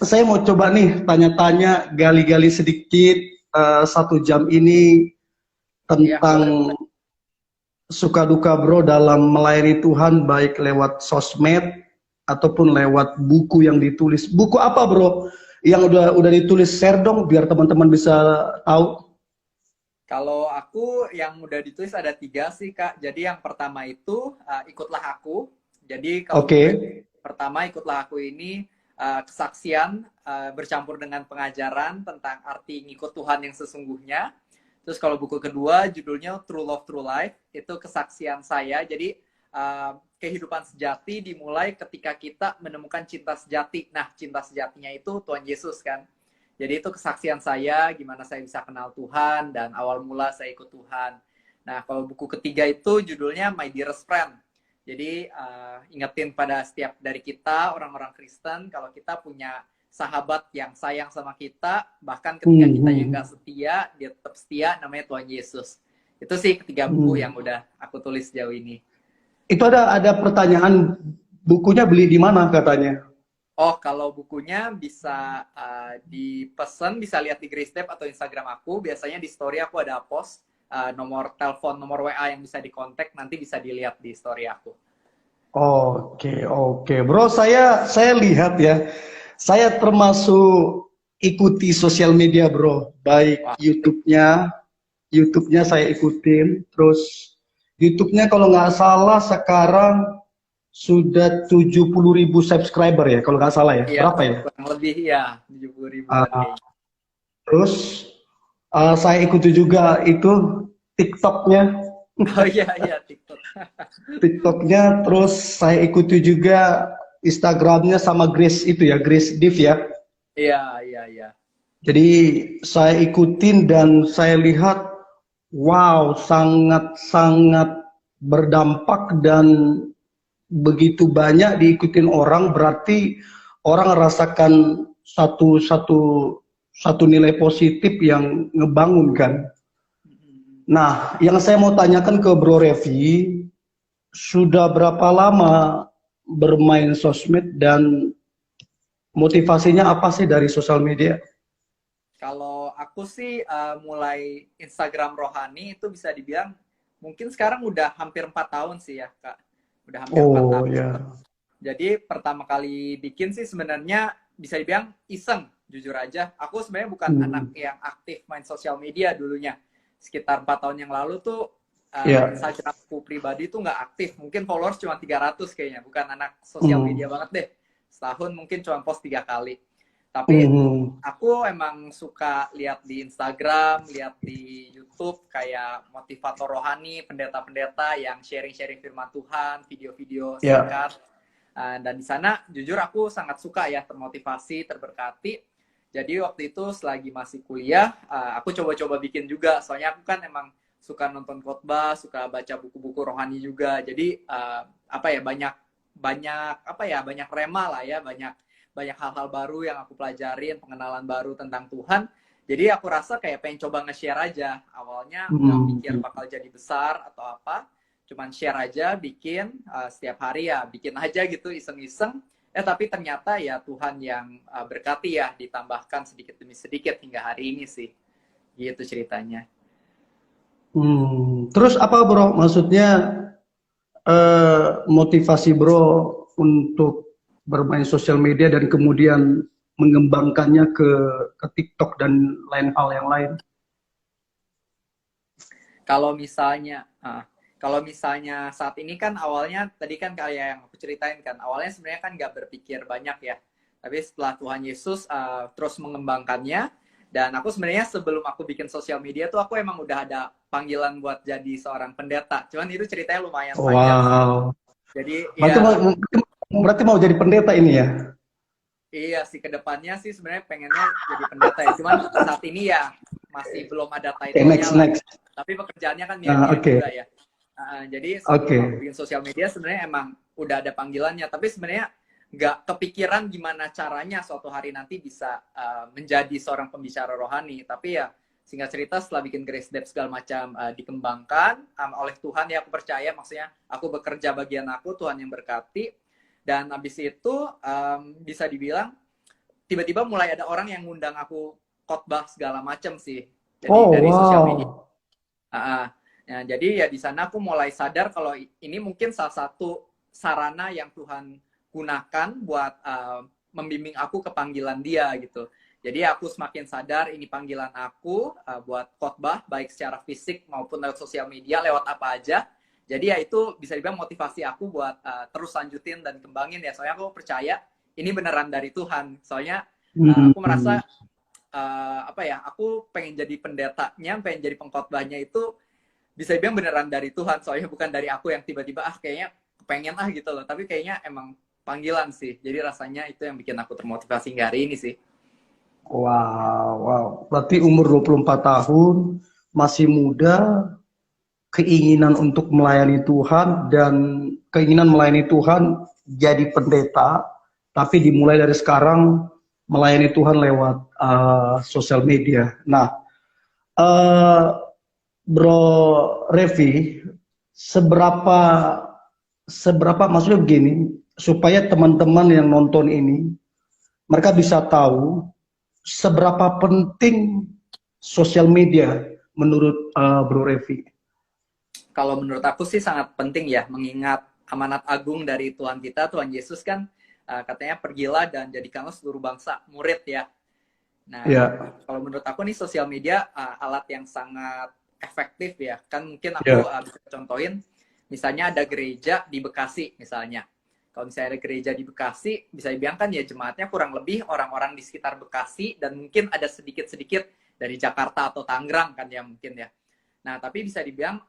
saya mau coba nih tanya-tanya, gali-gali sedikit 1 jam ini Iya, boleh, tentang boleh. suka duka bro dalam melayani Tuhan, baik lewat sosmed ataupun lewat buku yang ditulis. Buku apa bro yang udah ditulis? Share dong biar teman-teman bisa tahu. Kalau aku yang udah ditulis ada 3 sih, Kak. Jadi yang pertama itu Ikutlah Aku. Jadi kalau Oke. buku yang pertama Ikutlah Aku ini kesaksian bercampur dengan pengajaran tentang arti ngikut Tuhan yang sesungguhnya. Terus kalau buku kedua judulnya True Love True Life, itu kesaksian saya. Jadi kehidupan sejati dimulai ketika kita menemukan cinta sejati. Nah, cinta sejatinya itu Tuhan Yesus kan. Jadi itu kesaksian saya, gimana saya bisa kenal Tuhan, dan awal mula saya ikut Tuhan. Nah, kalau buku ketiga itu judulnya My Dearest Friend. Jadi ingetin pada setiap dari kita, orang-orang Kristen, kalau kita punya sahabat yang sayang sama kita, bahkan ketika kita yang Hmm. nggak setia, dia tetap setia, namanya Tuhan Yesus. Itu sih ketiga buku Hmm. yang udah aku tulis sejauh ini. Itu ada pertanyaan, bukunya beli di mana katanya? Oh, kalau bukunya bisa dipesan, bisa lihat di Grace Step atau Instagram aku. Biasanya di story aku ada post nomor telepon, nomor WA yang bisa dikontak, nanti bisa dilihat di story aku. Oke, oke. Bro, saya lihat ya. Saya termasuk ikuti sosial media, Bro. Baik Wah, YouTube-nya saya ikutin. Terus YouTube-nya kalau nggak salah sekarang sudah 70.000 subscriber ya, kalau nggak salah ya. iya, Berapa ya? kurang lebih ya 70 ribuan Ah, kayaknya. terus saya ikuti juga itu TikTok-nya. Oh iya, iya, TikTok. TikToknya, terus saya ikuti juga Instagramnya sama Grace itu ya, Grace Div ya. Iya, iya, iya. Jadi saya ikutin dan saya lihat, wow, sangat-sangat berdampak dan begitu banyak diikutin orang, berarti orang rasakan satu satu satu nilai positif yang ngebangun kan. Nah, yang saya mau tanyakan ke Bro Revi, sudah berapa lama bermain sosmed dan motivasinya apa sih dari sosial media? Kalau aku sih mulai Instagram Rohani itu bisa dibilang mungkin sekarang udah hampir 4 tahun sih ya, Kak. Udah hampir 4 Oh tahun. ya. Jadi pertama kali bikin sih sebenarnya bisa dibilang iseng, jujur aja. Aku sebenarnya bukan anak Hmm. yang aktif main sosial media dulunya. Sekitar 4 tahun yang lalu tuh Ya. Instagramku pribadi tuh nggak aktif. Mungkin followers cuma 300 kayaknya. Bukan anak sosial media Hmm. banget deh. Setahun mungkin cuma post 3 kali. Tapi Hmm. aku emang suka lihat di Instagram, lihat di YouTube kayak motivator rohani, pendeta-pendeta yang sharing-sharing firman Tuhan, video-video Ya. singkat. Dan di sana jujur aku sangat suka ya, termotivasi, terberkati. Jadi waktu itu selagi masih kuliah, aku coba-coba bikin juga. Soalnya aku kan emang suka nonton khotbah, suka baca buku-buku rohani juga. Jadi apa ya, banyak banyak apa ya, banyak rema lah ya, banyak banyak hal-hal baru yang aku pelajarin, pengenalan baru tentang Tuhan. Jadi aku rasa kayak pengen coba nge-share aja. Awalnya nggak mikir Hmm. bakal jadi besar atau apa, cuman share aja, bikin setiap hari ya, bikin aja gitu iseng-iseng. Tapi ternyata ya Tuhan yang berkati ya, ditambahkan sedikit demi sedikit hingga hari ini sih. Gitu ceritanya. Hmm. Terus apa bro? Maksudnya motivasi bro untuk bermain sosial media dan kemudian mengembangkannya ke TikTok dan lain hal yang lain. Kalau misalnya kalau misalnya saat ini kan awalnya tadi kan kayak yang aku ceritain kan, awalnya sebenarnya kan nggak berpikir banyak ya, tapi setelah Tuhan Yesus terus mengembangkannya. Dan aku sebenarnya sebelum aku bikin sosial media tuh aku emang udah ada panggilan buat jadi seorang pendeta, cuman itu ceritanya lumayan panjang sih. Wow. Jadi Berarti mau, ya, berarti mau jadi pendeta ini ya? iya sih, kedepannya sih sebenarnya pengennya jadi pendeta ya. Cuman saat ini ya masih belum ada Okay, title-nya next lah. next. Tapi pekerjaannya kan Nah, mirip-mirip oke, juga ya. Jadi sebelum aku oke. bikin sosial media sebenarnya emang udah ada panggilannya. Tapi sebenarnya nggak kepikiran gimana caranya suatu hari nanti bisa menjadi seorang pembicara rohani. Tapi ya singkat cerita setelah bikin Grace Dep segala macam dikembangkan oleh Tuhan ya, aku percaya, maksudnya aku bekerja bagian aku, Tuhan yang berkati. Dan habis itu bisa dibilang tiba-tiba mulai ada orang yang ngundang aku khotbah segala macam sih. Jadi Oh, dari sosial media. wow. Nah, jadi ya di sana aku mulai sadar kalau ini mungkin salah satu sarana yang Tuhan gunakan buat membimbing aku ke panggilan Dia gitu. Jadi aku semakin sadar ini panggilan aku buat khotbah baik secara fisik maupun lewat sosial media, lewat apa aja. Jadi ya itu bisa dibilang motivasi aku buat terus lanjutin dan kembangin ya. Soalnya aku percaya ini beneran dari Tuhan. Soalnya Hmm. aku merasa apa ya, aku pengen jadi pendetanya, pengen jadi pengkhotbahnya itu bisa dibilang beneran dari Tuhan. Soalnya bukan dari aku yang tiba-tiba kayaknya pengen gitu loh. Tapi kayaknya emang panggilan sih. Jadi rasanya itu yang bikin aku termotivasi hingga hari ini sih. Wow, wow. Berarti umur 24 tahun, masih muda, keinginan untuk melayani Tuhan, dan keinginan melayani Tuhan jadi pendeta, tapi dimulai dari sekarang melayani Tuhan lewat sosial media. Nah, uh, Bro Revi, seberapa seberapa maksudnya begini, supaya teman-teman yang nonton ini mereka bisa tahu seberapa penting sosial media menurut Bro Revi. Kalau menurut aku sih sangat penting ya, mengingat amanat agung dari Tuhan kita, Tuhan Yesus kan katanya pergilah dan jadikanlah seluruh bangsa murid ya. Nah, Ya, kalau menurut aku nih sosial media alat yang sangat efektif ya. Kan mungkin aku ya. bisa contohin, misalnya ada gereja di Bekasi misalnya. Kalau misalnya ada gereja di Bekasi, bisa dibilang kan ya jemaatnya kurang lebih orang-orang di sekitar Bekasi dan mungkin ada sedikit-sedikit dari Jakarta atau Tangerang kan ya mungkin ya. Nah, tapi bisa dibilang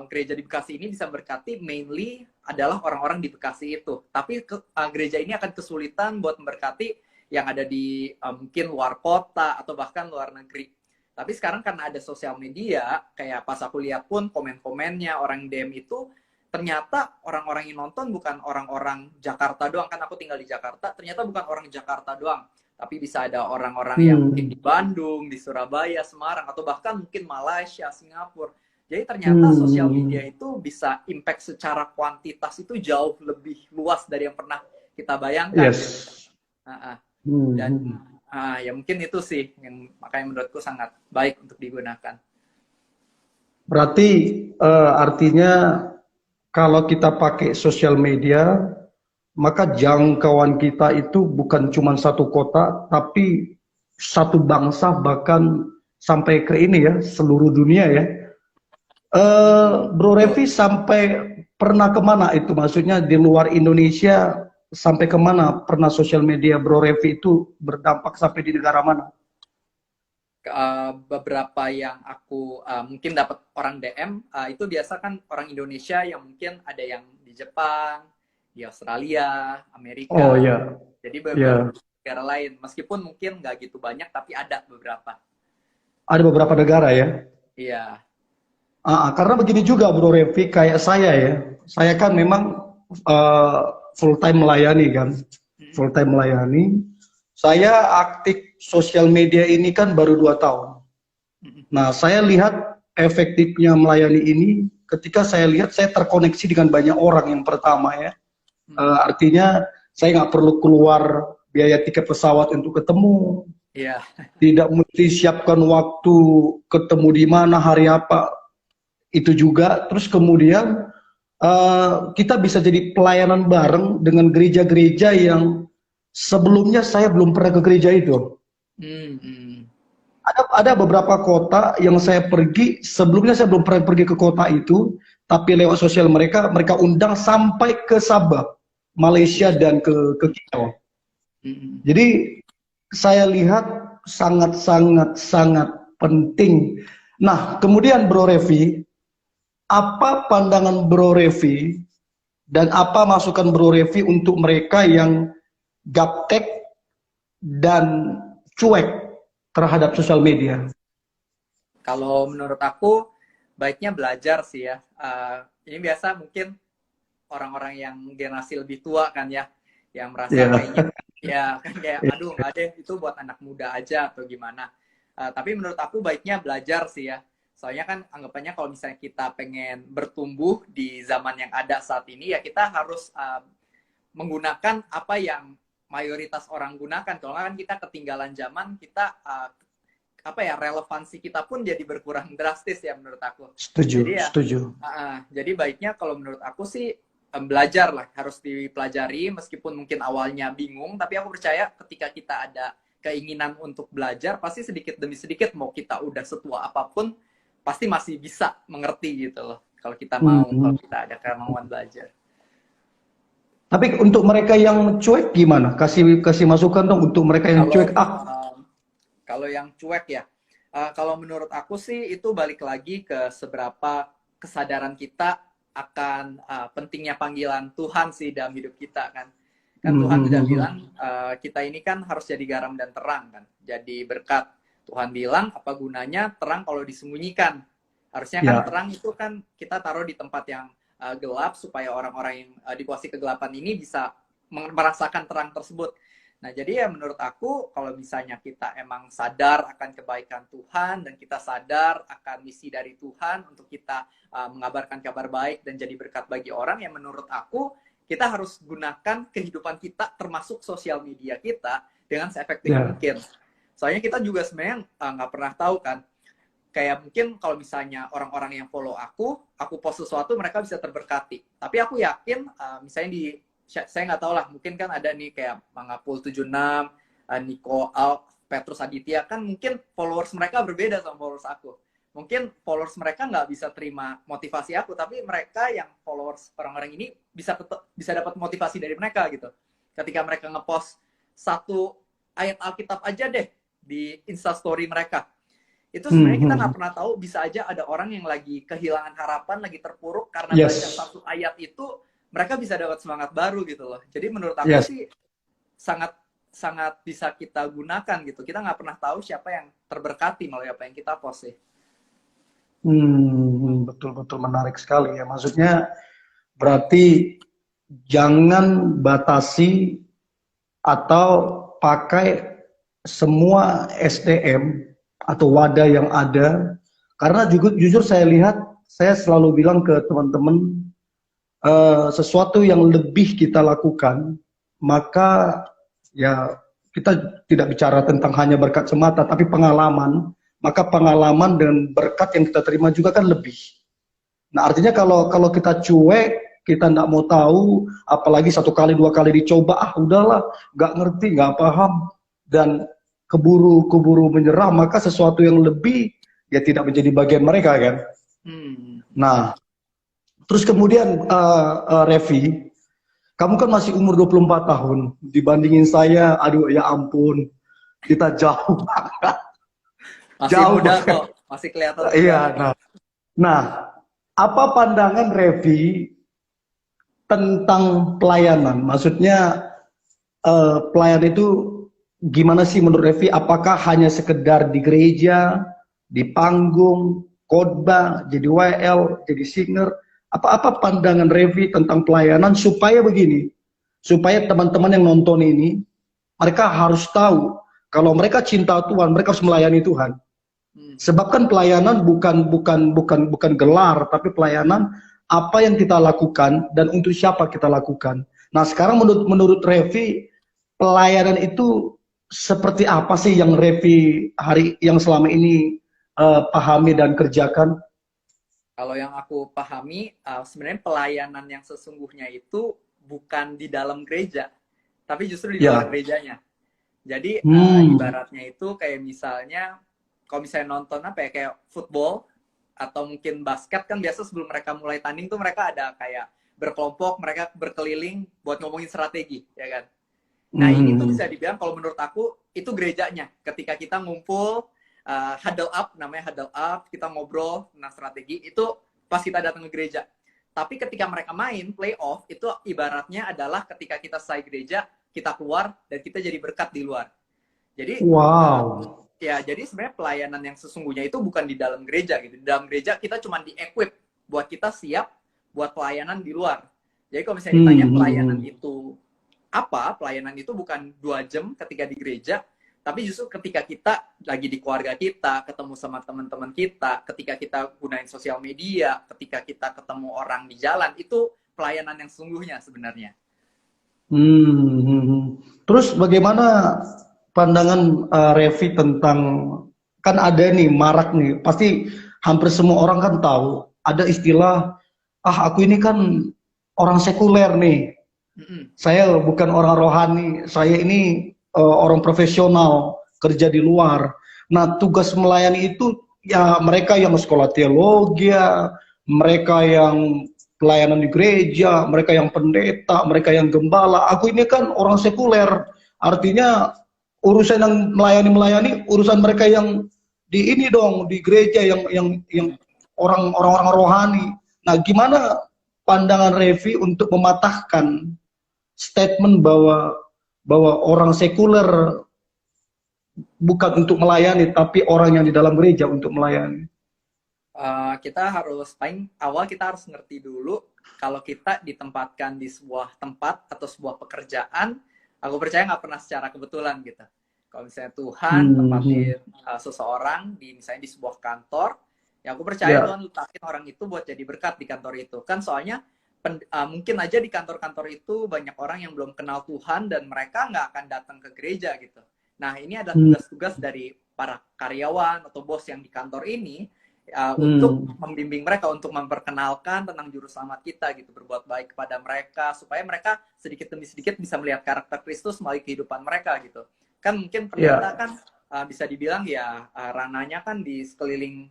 gereja di Bekasi ini bisa berkati mainly adalah orang-orang di Bekasi itu. Tapi gereja ini akan kesulitan buat memberkati yang ada di mungkin luar kota atau bahkan luar negeri. Tapi sekarang karena ada sosial media, kayak pas aku lihat pun komen-komennya orang DM itu, ternyata orang-orang yang nonton bukan orang-orang Jakarta doang. Kan aku tinggal di Jakarta, ternyata bukan orang Jakarta doang. Tapi bisa ada orang-orang yang mungkin di Bandung, di Surabaya, Semarang, atau bahkan mungkin Malaysia, Singapura. Jadi ternyata sosial media itu bisa impact secara kuantitas itu jauh lebih luas dari yang pernah kita bayangkan Yes. gitu. Dan ya mungkin itu sih yang makanya menurutku sangat baik untuk digunakan. Berarti artinya kalau kita pakai sosial media, maka jangkauan kita itu bukan cuma satu kota, tapi satu bangsa, bahkan sampai ke ini ya, seluruh dunia ya. Bro Revi sampai pernah kemana itu? Maksudnya di luar Indonesia sampai kemana pernah sosial media Bro Revi itu berdampak, sampai di negara mana? Beberapa yang aku mungkin dapat orang DM itu biasa kan orang Indonesia yang mungkin ada yang di Jepang, di Australia, Oh Amerika, ya, jadi beberapa ya. negara lain. Meskipun mungkin nggak gitu banyak, tapi ada beberapa. Ada beberapa negara ya. Iya. Karena begini juga Bro Revi, kayak saya ya. Saya kan memang full time melayani kan. Full time melayani. Saya aktif sosial media ini kan baru 2 tahun. Nah, saya lihat efektifnya melayani ini ketika saya lihat saya terkoneksi dengan banyak orang yang pertama ya. Artinya saya nggak perlu keluar biaya tiket pesawat untuk ketemu. Iya. Tidak mesti siapkan waktu ketemu di mana, hari apa. Itu juga. Terus kemudian kita bisa jadi pelayanan bareng dengan gereja-gereja yang sebelumnya saya belum pernah ke gereja itu. Ada beberapa kota yang saya pergi, sebelumnya saya belum pernah pergi ke kota itu, tapi lewat sosial mereka, mereka undang sampai ke Sabah, Malaysia, dan ke KL. Jadi saya lihat sangat penting. Nah, kemudian Bro Revi, apa pandangan Bro Revi dan apa masukan Bro Revi untuk mereka yang gaptek dan cuek terhadap sosial media? Kalau menurut aku baiknya belajar sih ya. Ini biasa mungkin orang-orang yang generasi lebih tua kan ya, yang merasa kayaknya ya kan kayak aduh nggak deh itu buat anak muda aja atau gimana. Tapi menurut aku baiknya belajar sih ya. Soalnya kan anggapannya kalau misalnya kita pengen bertumbuh di zaman yang ada saat ini ya kita harus menggunakan apa yang mayoritas orang gunakan. Kalau nggak kan kita ketinggalan zaman, kita apa ya, relevansi kita pun jadi berkurang drastis ya menurut aku. Setuju, Jadi ya, setuju. jadi baiknya kalau menurut aku sih belajar lah, harus dipelajari meskipun mungkin awalnya bingung, tapi aku percaya ketika kita ada keinginan untuk belajar, pasti sedikit demi sedikit, mau kita udah setua apapun, pasti masih bisa mengerti gitu loh. Kalau kita mau, kalau Hmm. kita ada kemauan belajar. Tapi untuk mereka yang cuek gimana? Kasih kasih masukan dong untuk mereka yang Kalau cuek. Ah, kalau yang cuek ya, kalau menurut aku sih itu balik lagi ke seberapa kesadaran kita akan pentingnya panggilan Tuhan sih dalam hidup kita kan. Kan Tuhan udah bilang kita ini kan harus jadi garam dan terang kan, jadi berkat. Tuhan bilang apa gunanya terang kalau disembunyikan. Harusnya kan ya, terang itu kan kita taruh di tempat yang gelap supaya orang-orang yang dikuasai kegelapan ini bisa merasakan terang tersebut. Nah, jadi ya menurut aku kalau misalnya kita emang sadar akan kebaikan Tuhan dan kita sadar akan misi dari Tuhan untuk kita mengabarkan kabar baik dan jadi berkat bagi orang, ya menurut aku kita harus gunakan kehidupan kita termasuk sosial media kita dengan seefektif ya, mungkin. Soalnya kita juga sebenarnya nggak pernah tahu kan, kayak mungkin kalau misalnya orang-orang yang follow aku post sesuatu mereka bisa terberkati. Tapi aku yakin misalnya di, saya nggak tahu lah, mungkin kan ada nih kayak Mangapul 76, Niko Al, Petrus Aditya, kan mungkin followers mereka berbeda sama followers aku. Mungkin followers mereka nggak bisa terima motivasi aku, tapi mereka yang followers orang-orang ini bisa dapat motivasi dari mereka gitu. Ketika mereka ngepost satu ayat Alkitab aja deh di Instastory mereka, itu sebenarnya kita nggak pernah tahu, bisa aja ada orang yang lagi kehilangan harapan, lagi terpuruk karena baca yes, satu ayat itu, mereka bisa dapat semangat baru gitu loh. Jadi menurut aku yes. sih sangat sangat bisa kita gunakan gitu. Kita nggak pernah tahu siapa yang terberkati melalui apa yang kita post sih. Betul-betul menarik sekali ya. Maksudnya berarti jangan batasi atau pakai semua SDM atau wadah yang ada. Karena juga jujur saya lihat, saya selalu bilang ke teman-teman, sesuatu yang lebih kita lakukan, maka ya kita tidak bicara tentang hanya berkat semata, tapi pengalaman. Maka pengalaman dan berkat yang kita terima juga kan lebih. Nah artinya kalau kalau kita cuek, kita nggak mau tahu, apalagi satu kali dua kali dicoba, ah udahlah, nggak ngerti, nggak paham, dan keburu menyerah, maka sesuatu yang lebih ya tidak menjadi bagian mereka kan. Nah, terus kemudian Revi, kamu kan masih umur 24 tahun, dibandingin saya, aduh ya ampun, kita jauh banget. Masih Jauh muda banget. kok, masih kelihatan Iya, muda. nah, apa pandangan Revi tentang pelayanan? Maksudnya pelayanan itu gimana sih menurut Revi? Apakah hanya sekedar di gereja, di panggung, khotbah, jadi WL, jadi singer? Apa pandangan Revi tentang pelayanan supaya begini? Supaya teman-teman yang nonton ini, mereka harus tahu kalau mereka cinta Tuhan, mereka harus melayani Tuhan. Sebab kan pelayanan bukan gelar, tapi pelayanan apa yang kita lakukan dan untuk siapa kita lakukan. Nah, sekarang menurut Revi, pelayanan itu seperti apa sih yang Revi yang selama ini pahami dan kerjakan? Kalau yang aku pahami, sebenarnya pelayanan yang sesungguhnya itu bukan di dalam gereja, tapi justru di luar Ya. gerejanya. Jadi ibaratnya itu kayak misalnya, kalau misalnya nonton apa ya, kayak football atau mungkin basket kan biasa sebelum mereka mulai tanding tuh mereka ada kayak berkelompok, mereka berkeliling buat ngomongin strategi, ya kan? Nah ini tuh bisa dibilang kalau menurut aku itu gerejanya. Ketika kita ngumpul, huddle up, namanya huddle up, kita ngobrol tentang strategi, itu pas kita datang ke gereja. Tapi ketika mereka main, playoff, itu ibaratnya adalah ketika kita selesai gereja, kita keluar, dan kita jadi berkat di luar. Jadi, Wow. ya jadi sebenarnya pelayanan yang sesungguhnya itu bukan di dalam gereja gitu. Di dalam gereja kita cuma di-equip buat kita siap buat pelayanan di luar. Jadi kalau misalnya ditanya pelayanan itu apa, pelayanan itu bukan 2 jam ketika di gereja, tapi justru ketika kita lagi di keluarga kita, ketemu sama teman-teman kita, ketika kita gunain sosial media, ketika kita ketemu orang di jalan, itu pelayanan yang sesungguhnya sebenarnya. Terus bagaimana pandangan Revi tentang, kan ada nih marak nih, pasti hampir semua orang kan tahu ada istilah, ah aku ini kan orang sekuler nih, Mm-mm. saya bukan orang rohani, saya ini orang profesional kerja di luar. Nah, tugas melayani itu ya mereka yang sekolah teologi, ya, mereka yang pelayanan di gereja, mereka yang pendeta, mereka yang gembala. Aku ini kan orang sekuler, artinya urusan yang melayani urusan mereka yang di ini dong, di gereja yang orang-orang rohani. Nah, gimana pandangan Revi untuk mematahkan statement bahwa bahwa orang sekuler bukan untuk melayani, tapi orang yang di dalam gereja untuk melayani? Kita harus paling awal kita harus ngerti dulu kalau kita ditempatkan di sebuah tempat atau sebuah pekerjaan, aku percaya nggak pernah secara kebetulan gitu. Kalau misalnya Tuhan tempatin seseorang di misalnya di sebuah kantor, ya aku percaya Ya. Tuhan letakin orang itu buat jadi berkat di kantor itu. Kan soalnya mungkin aja di kantor-kantor itu banyak orang yang belum kenal Tuhan dan mereka nggak akan datang ke gereja gitu. Nah, ini adalah tugas-tugas dari para karyawan atau bos yang di kantor ini untuk membimbing mereka, untuk memperkenalkan tentang juru selamat kita gitu, berbuat baik kepada mereka supaya mereka sedikit demi sedikit bisa melihat karakter Kristus melalui kehidupan mereka gitu. Kan mungkin pendeta kan bisa dibilang ya rananya kan di sekeliling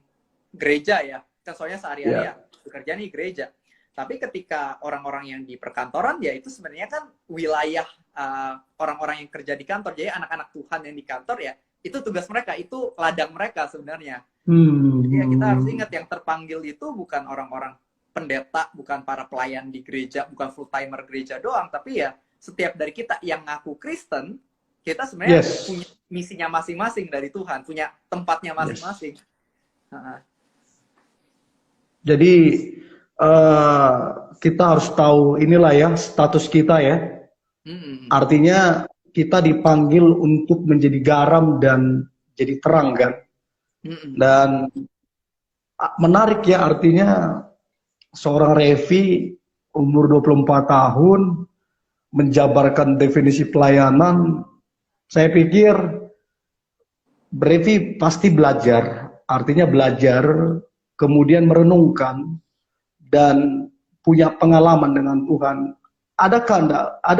gereja ya, kan soalnya sehari-hari ya bekerja nih gereja. Tapi ketika orang-orang yang di perkantoran ya itu sebenarnya kan wilayah orang-orang yang kerja di kantor, jadi anak-anak Tuhan yang di kantor ya itu tugas mereka, itu ladang mereka sebenarnya. Jadi ya kita harus ingat yang terpanggil itu bukan orang-orang pendeta, bukan para pelayan di gereja, bukan full timer gereja doang, tapi ya setiap dari kita yang ngaku Kristen, kita sebenarnya punya misinya masing-masing dari Tuhan, punya tempatnya masing-masing. Jadi kita harus tahu inilah ya status kita ya. Artinya kita dipanggil untuk menjadi garam dan jadi terang kan. Dan menarik ya, artinya seorang Revi umur 24 tahun menjabarkan definisi pelayanan. Saya pikir Revi pasti belajar, artinya belajar, kemudian merenungkan dan punya pengalaman dengan Tuhan. Ada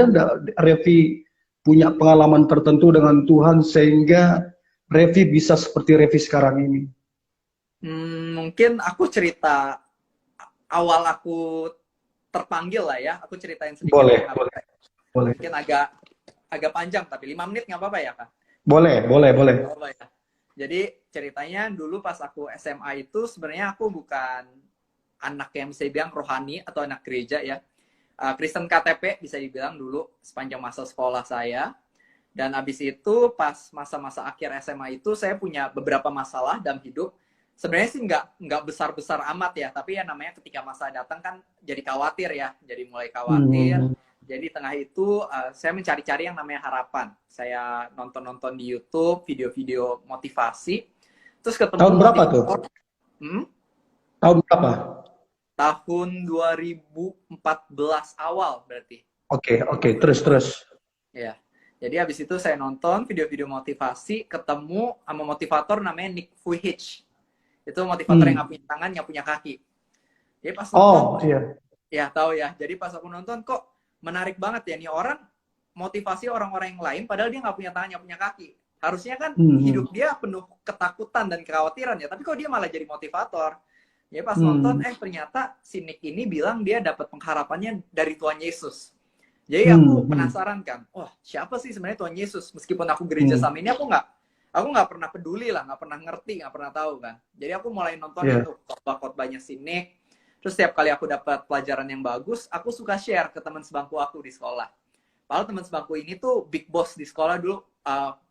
enggak Revi punya pengalaman tertentu dengan Tuhan sehingga Revi bisa seperti Revi sekarang ini? Mungkin aku cerita awal aku terpanggil lah ya. Aku ceritain sedikit. Boleh. Mungkin agak panjang, tapi 5 menit nggak apa-apa ya, Kak? Boleh. Ya. Jadi ceritanya dulu pas aku SMA itu sebenarnya aku bukan anak yang bisa dibilang rohani atau anak gereja ya. Kristen KTP bisa dibilang dulu sepanjang masa sekolah saya. Dan abis itu pas masa-masa akhir SMA itu saya punya beberapa masalah dalam hidup. Sebenarnya sih nggak besar-besar amat ya, tapi ya namanya ketika masa datang kan jadi khawatir ya, jadi mulai khawatir. Jadi tengah itu saya mencari-cari yang namanya harapan. Saya nonton-nonton di YouTube video-video motivasi. Terus ketemu tahun berapa tuh? Tahun berapa? Tahun 2014 awal berarti. Oke, terus. Ya. Jadi habis itu saya nonton video-video motivasi, ketemu sama motivator namanya Nick Vujicic. Itu motivator yang nggak punya tangan, nggak punya kaki. Jadi pas nonton, ya tahu ya. Jadi pas aku nonton kok menarik banget ya nih orang motivasi orang-orang yang lain, padahal dia nggak punya tangan, nggak punya kaki. Harusnya kan hidup dia penuh ketakutan dan kekhawatiran ya, tapi kok dia malah jadi motivator. Ya pas nonton, ternyata si Nick ini bilang dia dapat pengharapannya dari Tuhan Yesus. Jadi aku penasaran kan, wah siapa sih sebenarnya Tuhan Yesus? Meskipun aku gereja sama ini, aku nggak pernah peduli lah, nggak pernah ngerti, nggak pernah tahu kan. Jadi aku mulai nonton itu khotbah-khotbahnya si Nick. Terus setiap kali aku dapat pelajaran yang bagus, aku suka share ke teman sebangku aku di sekolah. Padahal teman sebangku ini tuh big boss di sekolah dulu,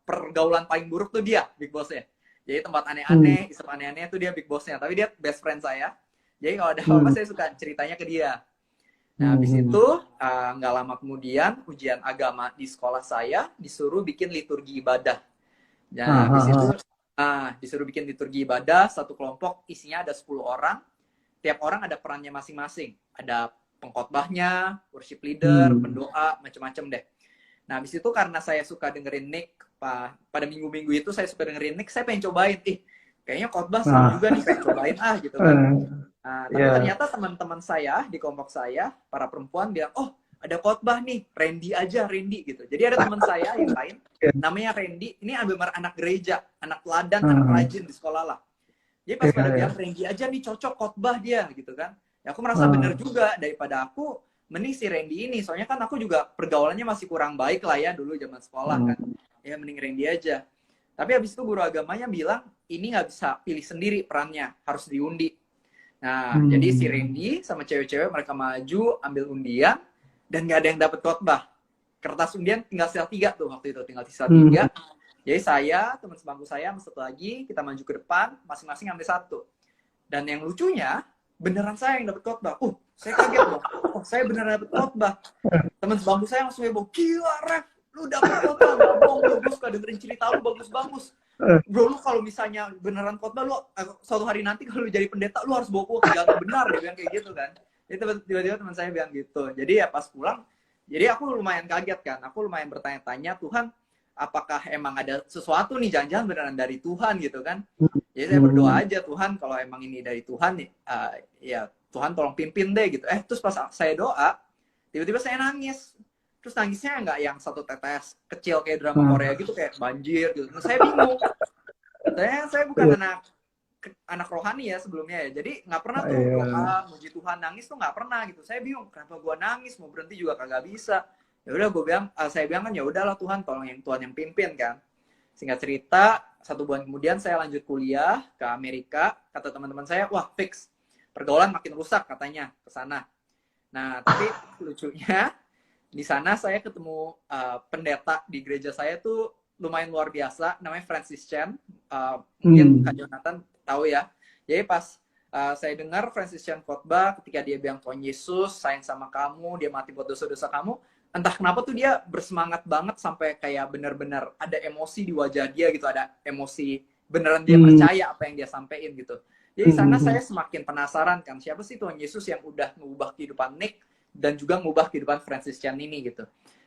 pergaulan paling buruk tuh dia, big bossnya. Jadi tempat aneh-aneh, isep aneh-aneh tuh dia big bossnya. Tapi dia best friend saya. Jadi kalau ada apa-apa saya suka ceritanya ke dia. Nah, habis itu nggak lama kemudian ujian agama di sekolah saya disuruh bikin liturgi ibadah. Nah, habis itu disuruh bikin liturgi ibadah, satu kelompok isinya ada 10 orang. Tiap orang ada perannya masing-masing. Ada pengkhotbahnya, worship leader, pendoa, macam-macam deh. Nah, habis itu karena saya suka dengerin Nick, pada minggu-minggu itu saya suka dengerin Nick, saya pengen cobain. Kayaknya khotbah seru juga nih, pengen cobain gitu kan. Nah, tapi ternyata teman-teman saya di kelompok saya, para perempuan bilang, oh ada khotbah nih, Randy aja, Randy gitu. Jadi ada teman saya yang lain, namanya Randy, ini benar anak gereja, anak teladan, anak rajin di sekolah lah. Jadi pas pada bilang Randy aja nih cocok khotbah dia gitu kan. Ya aku merasa bener juga, daripada aku mending si Randy ini, soalnya kan aku juga pergaulannya masih kurang baik lah ya dulu zaman sekolah kan. Ya mending Randy aja. Tapi habis itu guru agamanya bilang, ini nggak bisa pilih sendiri perannya, harus diundi. Nah, jadi si Randy sama cewek-cewek mereka maju, ambil undian, dan nggak ada yang dapat khotbah. Kertas undian tinggal sisa 3 tuh waktu itu, tinggal sisa 3. Jadi saya, teman sebangku saya, satu lagi, kita maju ke depan, masing-masing ambil 1. Dan yang lucunya, beneran saya yang dapat khotbah. Saya kaget loh. Saya beneran dapat khotbah. Teman sebangku saya langsung heboh, gila Ref, lu dapat khotbah, nggak bohong, gue suka dengerin cerita lu bagus-bagus. Bro, lu kalau misalnya beneran khotbah, lu suatu hari nanti kalau lu jadi pendeta, lu harus bawa gue ke jalan benar, dia bilang kayak gitu kan. Jadi tiba-tiba teman saya bilang gitu. Jadi ya pas pulang, jadi aku lumayan kaget kan. Aku lumayan bertanya-tanya, Tuhan, apakah emang ada sesuatu nih, jangan-jangan beneran dari Tuhan gitu kan. Jadi saya berdoa aja, Tuhan kalau emang ini dari Tuhan, ya Tuhan tolong pimpin deh gitu. Terus pas saya doa, tiba-tiba saya nangis. Terus nangisnya nggak yang satu tetes kecil kayak drama Korea gitu, kayak banjir gitu. Nah, saya bingung. Saya bukan anak rohani ya sebelumnya ya. Jadi nggak pernah tuh doa, muji Tuhan, nangis tuh nggak pernah gitu. Saya bingung, kenapa gue nangis, mau berhenti juga kagak bisa. Ya udah saya bilang kan ya udahlah Tuhan, tolong Tuhan yang pimpin kan. Singkat cerita, 1 bulan kemudian saya lanjut kuliah ke Amerika. Kata teman-teman saya, wah fix, pergaulan makin rusak katanya ke sana. Nah, tapi lucunya di sana saya ketemu pendeta di gereja saya tuh lumayan luar biasa, namanya Francis Chan. Mungkin Kak Jonathan tahu ya. Jadi pas saya dengar Francis Chan khotbah ketika dia bilang Tuhan Yesus sayang sama kamu, dia mati buat dosa-dosa kamu, entah kenapa tuh dia bersemangat banget sampai kayak benar-benar ada emosi di wajah dia gitu, ada emosi beneran dia percaya apa yang dia sampaikan gitu. Jadi sana saya semakin penasaran kan, siapa sih Tuhan Yesus yang udah mengubah kehidupan Nick dan juga mengubah kehidupan Francis Chan ini gitu.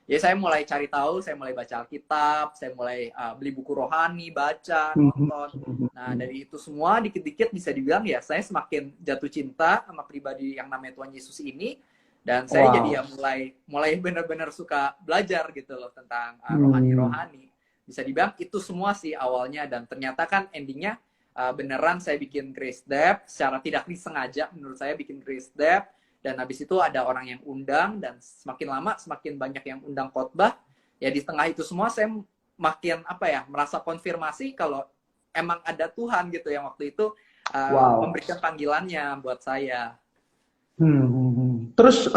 Jadi saya mulai cari tahu, saya mulai baca Alkitab, saya mulai beli buku rohani, baca, nonton. Nah dari itu semua dikit-dikit bisa dibilang ya saya semakin jatuh cinta sama pribadi yang namanya Tuhan Yesus ini. Dan saya jadi ya mulai benar-benar suka belajar gitu loh tentang rohani-rohani. Bisa dibilang itu semua sih awalnya, dan ternyata kan endingnya beneran saya bikin Grace Dep secara tidak disengaja, menurut saya bikin Grace Dep, dan habis itu ada orang yang undang, dan semakin lama semakin banyak yang undang khotbah. Ya di tengah itu semua saya makin merasa konfirmasi kalau emang ada Tuhan gitu yang waktu itu memberikan panggilannya buat saya. Terus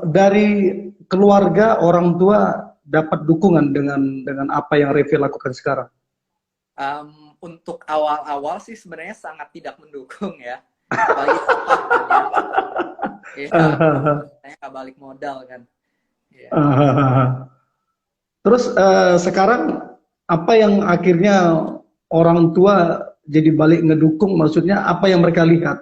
dari keluarga, orang tua dapat dukungan dengan apa yang Revi lakukan sekarang? Untuk awal-awal sih sebenarnya sangat tidak mendukung ya. Apalagi saya nggak balik modal kan. Ya. Terus sekarang apa yang akhirnya orang tua jadi balik ngedukung? Maksudnya apa yang mereka lihat?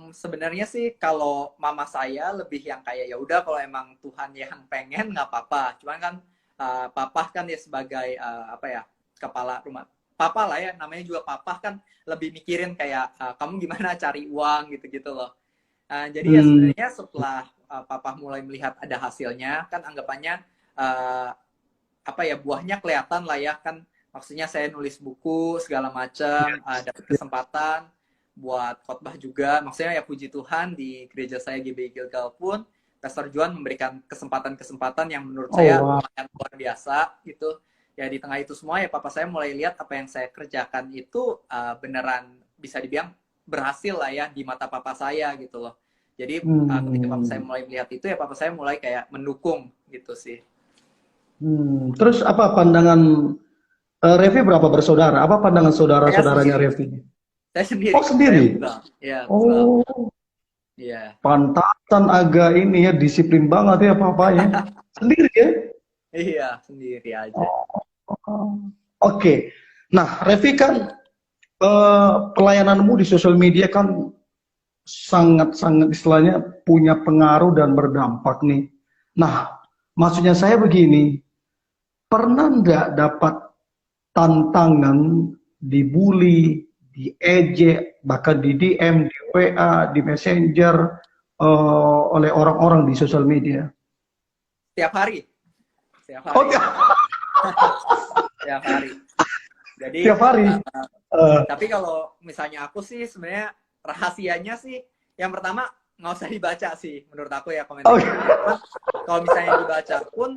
Sebenarnya sih kalau mama saya lebih yang kayak ya udah kalau emang Tuhan yang pengen nggak apa-apa. Cuman kan papa kan ya sebagai kepala rumah, papa lah ya, namanya juga papa kan lebih mikirin kayak kamu gimana cari uang gitu-gitu loh. Jadi ya sebenarnya setelah papa mulai melihat ada hasilnya, kan anggapannya buahnya kelihatan lah ya kan. Maksudnya saya nulis buku segala macam, dapat kesempatan buat khotbah juga. Maksudnya ya puji Tuhan di gereja saya GBI Gilgal pun Pastor Juan memberikan kesempatan-kesempatan yang menurut saya lumayan luar biasa gitu. Ya di tengah itu semua ya papa saya mulai lihat apa yang saya kerjakan itu beneran bisa dibilang berhasil lah ya di mata papa saya gitu loh. Jadi ketika papa saya mulai melihat itu ya papa saya mulai kayak mendukung gitu sih. Terus apa pandangan Revi berapa bersaudara? Apa pandangan saudara-saudaranya Revi? Saya sendiri. Oh sendiri? Ya, oh. Iya. Pantasan agak ini ya, disiplin banget ya papanya. Sendiri ya? Iya, sendiri aja. Oke. Nah, Revi kan pelayananmu di sosial media kan sangat-sangat istilahnya punya pengaruh dan berdampak nih. Nah, maksudnya saya begini, pernah nggak dapat tantangan dibully, diejek, bahkan di DM, di WA, di Messenger oleh orang-orang di sosial media? Setiap hari. Setiap Oh, hari. Setiap hari. Jadi, tiap hari. tapi kalau misalnya aku sih sebenarnya rahasianya sih, yang pertama nggak usah dibaca sih, menurut aku ya komentar. Oh, Kalau misalnya dibaca pun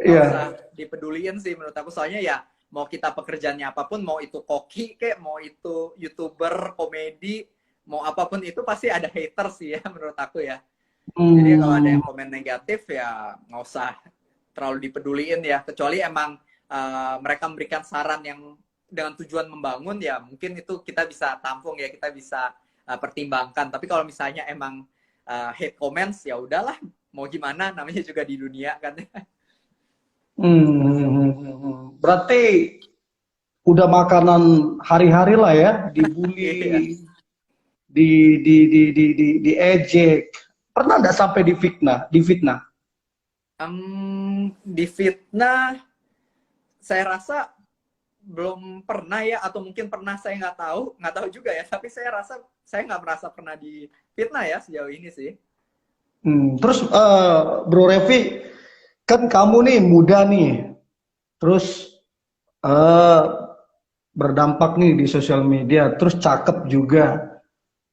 nggak usah iya. dipeduliin sih menurut aku. Soalnya ya mau kita pekerjaannya apapun, mau itu koki kayak, mau itu YouTuber, komedi, mau apapun itu pasti ada hater sih ya menurut aku ya. Jadi kalau ada Hmm, yang komen negatif ya nggak usah terlalu dipeduliin ya. Kecuali emang mereka memberikan saran yang dengan tujuan membangun ya mungkin itu kita bisa tampung ya, kita bisa pertimbangkan. Tapi kalau misalnya emang hate comments ya udahlah, mau gimana, namanya juga di dunia kan. berarti udah makanan hari-hari lah ya, Iya. dibully, diejek. Pernah nggak sampai difitnah, difitnah? Difitnah saya rasa belum pernah ya, atau mungkin pernah saya nggak tahu juga ya, tapi saya rasa saya nggak merasa pernah difitnah ya sejauh ini sih. Terus Bro Revi, kan kamu nih muda nih, terus eh, berdampak nih di sosial media, terus cakep juga.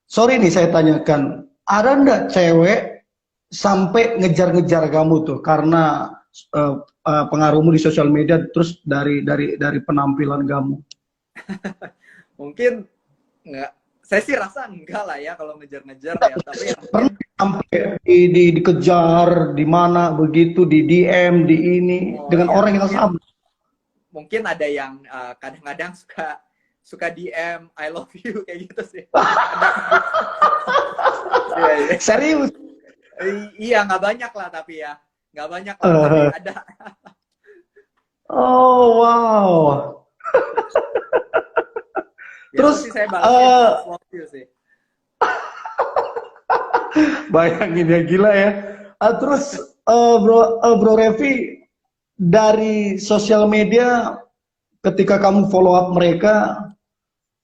Sorry nih saya tanyakan, ada nggak cewek sampai ngejar-ngejar kamu tuh karena eh, pengaruhmu di sosial media, terus dari penampilan kamu? Mungkin nggak, saya sih rasa enggak lah ya kalau ngejar-ngejar ya, tapi ya mungkin Pernah sampai dikejar di mana begitu, di DM, di ini oh dengan ya orang yang mungkin sama? mungkin ada yang kadang-kadang suka suka DM I love you kayak gitu sih. Iya, iya. Serius? Iya, nggak banyak lah tapi ya, nggak banyak lah tapi ada. Oh wow. Biasa Terus sih saya balasnya love you sih. bayangin ya, gila ya. Terus Bro Revi, dari sosial media ketika kamu follow up mereka,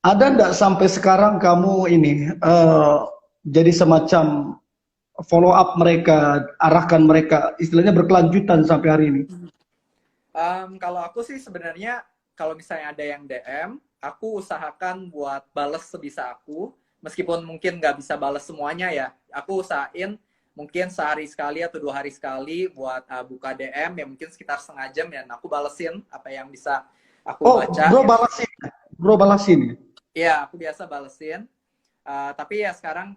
ada nggak sampai sekarang kamu ini jadi semacam follow up mereka, arahkan mereka, istilahnya berkelanjutan sampai hari ini? Kalau aku sih sebenarnya kalau misalnya ada yang DM, aku usahakan buat bales sebisa aku, meskipun mungkin nggak bisa bales semuanya ya. Aku usahain mungkin sehari sekali atau 2 hari sekali buat buka DM ya, mungkin sekitar setengah jam ya. Nah, aku balesin apa yang bisa aku Oh, baca bro ya. balasin, bro balasin. Iya, aku biasa balesin. Tapi ya sekarang,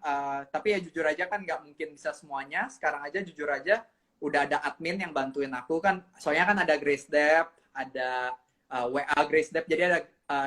tapi ya jujur aja kan nggak mungkin bisa semuanya. Sekarang aja jujur aja udah ada admin yang bantuin aku kan. Soalnya kan ada Grace Depp, ada WA Grace Depp. Jadi ada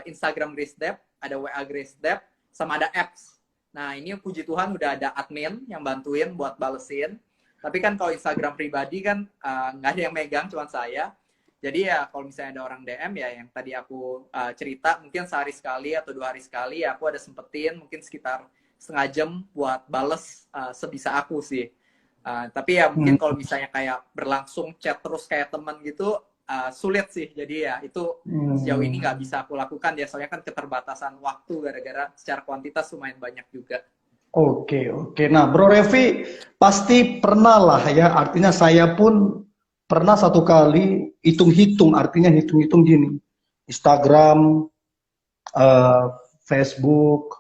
Instagram Grace Depp, ada WA Grace Depp, sama ada apps. Nah ini puji Tuhan udah ada admin yang bantuin buat balesin. Tapi kan kalau Instagram pribadi kan nggak ada yang megang, cuma saya. Jadi ya kalau misalnya ada orang DM ya yang tadi aku cerita, mungkin sehari sekali atau 2 hari sekali ya aku ada sempetin mungkin sekitar setengah jam buat bales sebisa aku sih. Tapi ya mungkin Hmm. kalau misalnya kayak berlangsung chat terus kayak teman gitu sulit sih. Jadi ya itu sejauh ini nggak Hmm. bisa aku lakukan ya, soalnya kan keterbatasan waktu gara-gara secara kuantitas lumayan banyak juga. Oke, oke. Nah, Bro Revi pasti pernah lah ya. Artinya saya pun pernah satu kali hitung-hitung. Artinya hitung-hitung gini. Instagram, eh, Facebook,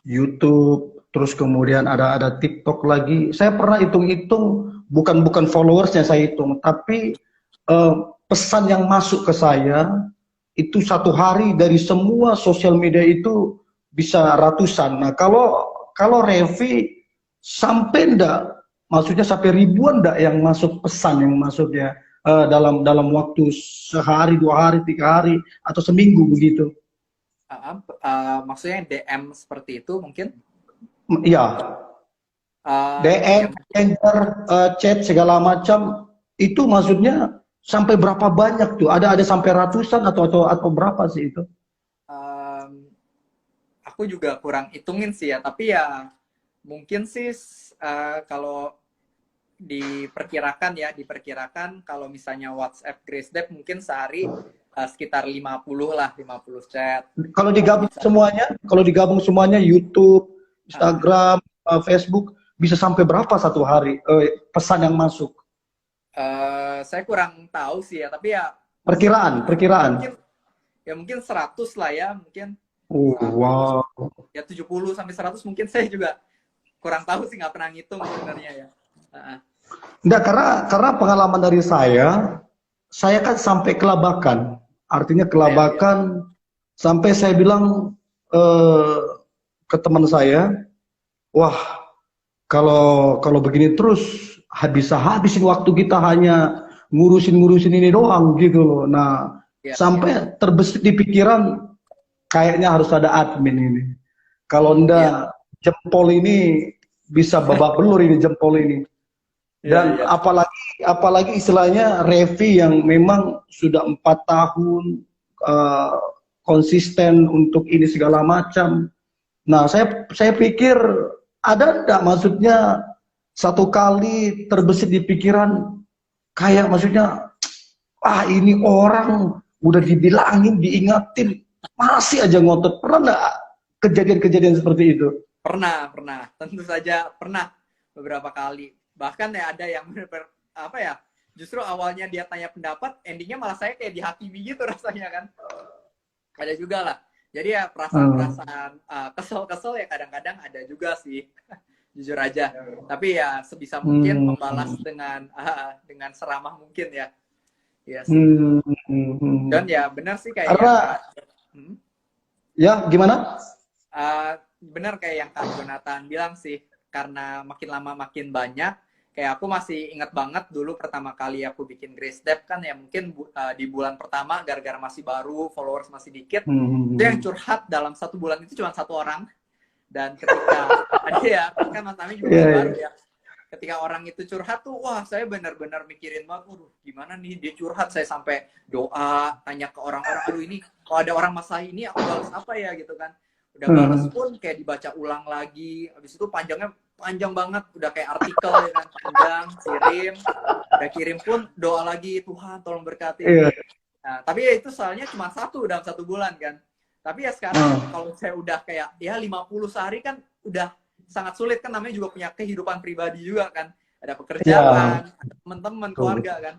YouTube, terus kemudian ada TikTok lagi. Saya pernah hitung-hitung, bukan followersnya saya hitung, tapi eh, pesan yang masuk ke saya itu satu hari dari semua sosial media itu bisa ratusan. Nah, kalau Revi sampai ndak, maksudnya sampai ribuan ndak yang masuk pesan, yang masuknya dalam waktu sehari, 2 hari, 3 hari, atau seminggu begitu? Maksudnya DM seperti itu mungkin Iya, DM, yang Messenger, chat segala macam itu maksudnya sampai berapa banyak tuh? Ada sampai ratusan atau berapa sih itu? um, aku juga kurang hitungin sih ya, tapi ya mungkin sih kalau diperkirakan kalau misalnya WhatsApp Grace Dep mungkin sehari sekitar 50 lah, 50 chat. Kalau digabung semuanya YouTube, Ah, Instagram, Facebook bisa sampai berapa satu hari pesan yang masuk? saya kurang tahu sih ya, tapi ya Perkiraan. mungkin ya mungkin 100 lah ya, mungkin Oh, 100 wow. ya 70 sampai 100 mungkin saya juga kurang tahu sih, nggak pernah ngitung sebenarnya ya. Enggak, karena pengalaman dari saya kan sampai kelabakan. Artinya Ya, ya. kelabakan sampai saya bilang eh, ke teman saya, wah, kalau begini terus bisa habisin waktu kita hanya ngurusin ini doang gitu loh. Nah, Ya, ya. sampai terbesit di pikiran kayaknya harus ada admin ini. Kalau Iya, enggak jempol ini bisa babak belur ini jempol ini. iya, Dan iya. apalagi istilahnya Revi yang memang sudah 4 tahun eh, konsisten untuk ini segala macam. Nah, saya pikir ada enggak maksudnya satu kali terbesit di pikiran kayak maksudnya ini orang udah dibilangin, diingatin, masih aja ngotot. Pernah enggak kejadian-kejadian seperti itu? Pernah. Tentu saja pernah beberapa kali. Bahkan ya ada yang benar-benar apa ya? Justru awalnya dia tanya pendapat, endingnya malah saya kayak dihakimi gitu rasanya kan. Ada juga lah. Jadi ya perasaan-perasaan kesel-kesel ya kadang-kadang ada juga sih. Jujur aja. Tapi ya sebisa mungkin Hmm. membalas dengan seramah mungkin ya. Iya sih. Hmm. Hmm. Dan ya benar sih kayak yang Karena hmm, ya gimana? benar kayak yang Kak Jonathan bilang sih, karena makin lama makin banyak. Kayak aku masih ingat banget dulu pertama kali aku bikin Grace Step kan ya mungkin di bulan pertama gara-gara masih baru, followers masih dikit, itu yang Hmm. curhat dalam 1 bulan itu cuma 1 orang. Dan ketika ada ya, kan Mas Tami juga Iya, masih baru iya. ya. Ketika orang itu curhat tuh, wah saya benar-benar mikirin banget, waduh gimana nih dia curhat, saya sampai doa, tanya ke orang-orang, aduh ini kalau ada orang masalah ini aku balas apa ya gitu kan. Udah balas Hmm. pun kayak dibaca ulang lagi, habis itu panjangnya panjang banget, udah kayak artikel ya kan, panjang, udah kirim pun doa lagi, Tuhan tolong berkati. Iya. Nah, tapi ya itu soalnya cuma satu dalam 1 bulan kan. Tapi ya sekarang Hmm. kalau saya udah kayak ya 50 sehari kan udah sangat sulit kan, namanya juga punya kehidupan pribadi juga kan. Ada Iya, pekerjaan, ada teman-teman, betul. keluarga kan.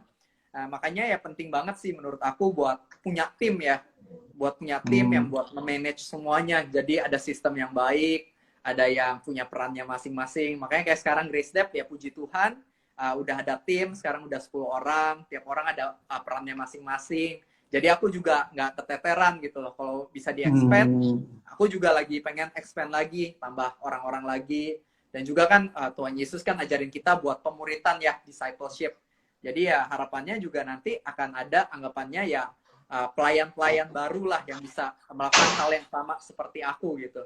Nah, makanya ya penting banget sih menurut aku buat punya tim ya. Buat punya tim yang Hmm. buat memanage semuanya. Jadi ada sistem yang baik, ada yang punya perannya masing-masing. Makanya kayak sekarang Grace Dep ya puji Tuhan, udah ada tim, sekarang udah 10 orang, tiap orang ada perannya masing-masing. Jadi aku juga nggak keteteran gitu loh. Kalau bisa di-expand, Hmm. aku juga lagi pengen expand lagi, tambah orang-orang lagi. Dan juga kan Tuhan Yesus kan ajarin kita buat pemuritan ya, discipleship. Jadi ya harapannya juga nanti akan ada anggapannya ya pelayan-pelayan baru lah yang bisa melakukan hal yang sama seperti aku gitu.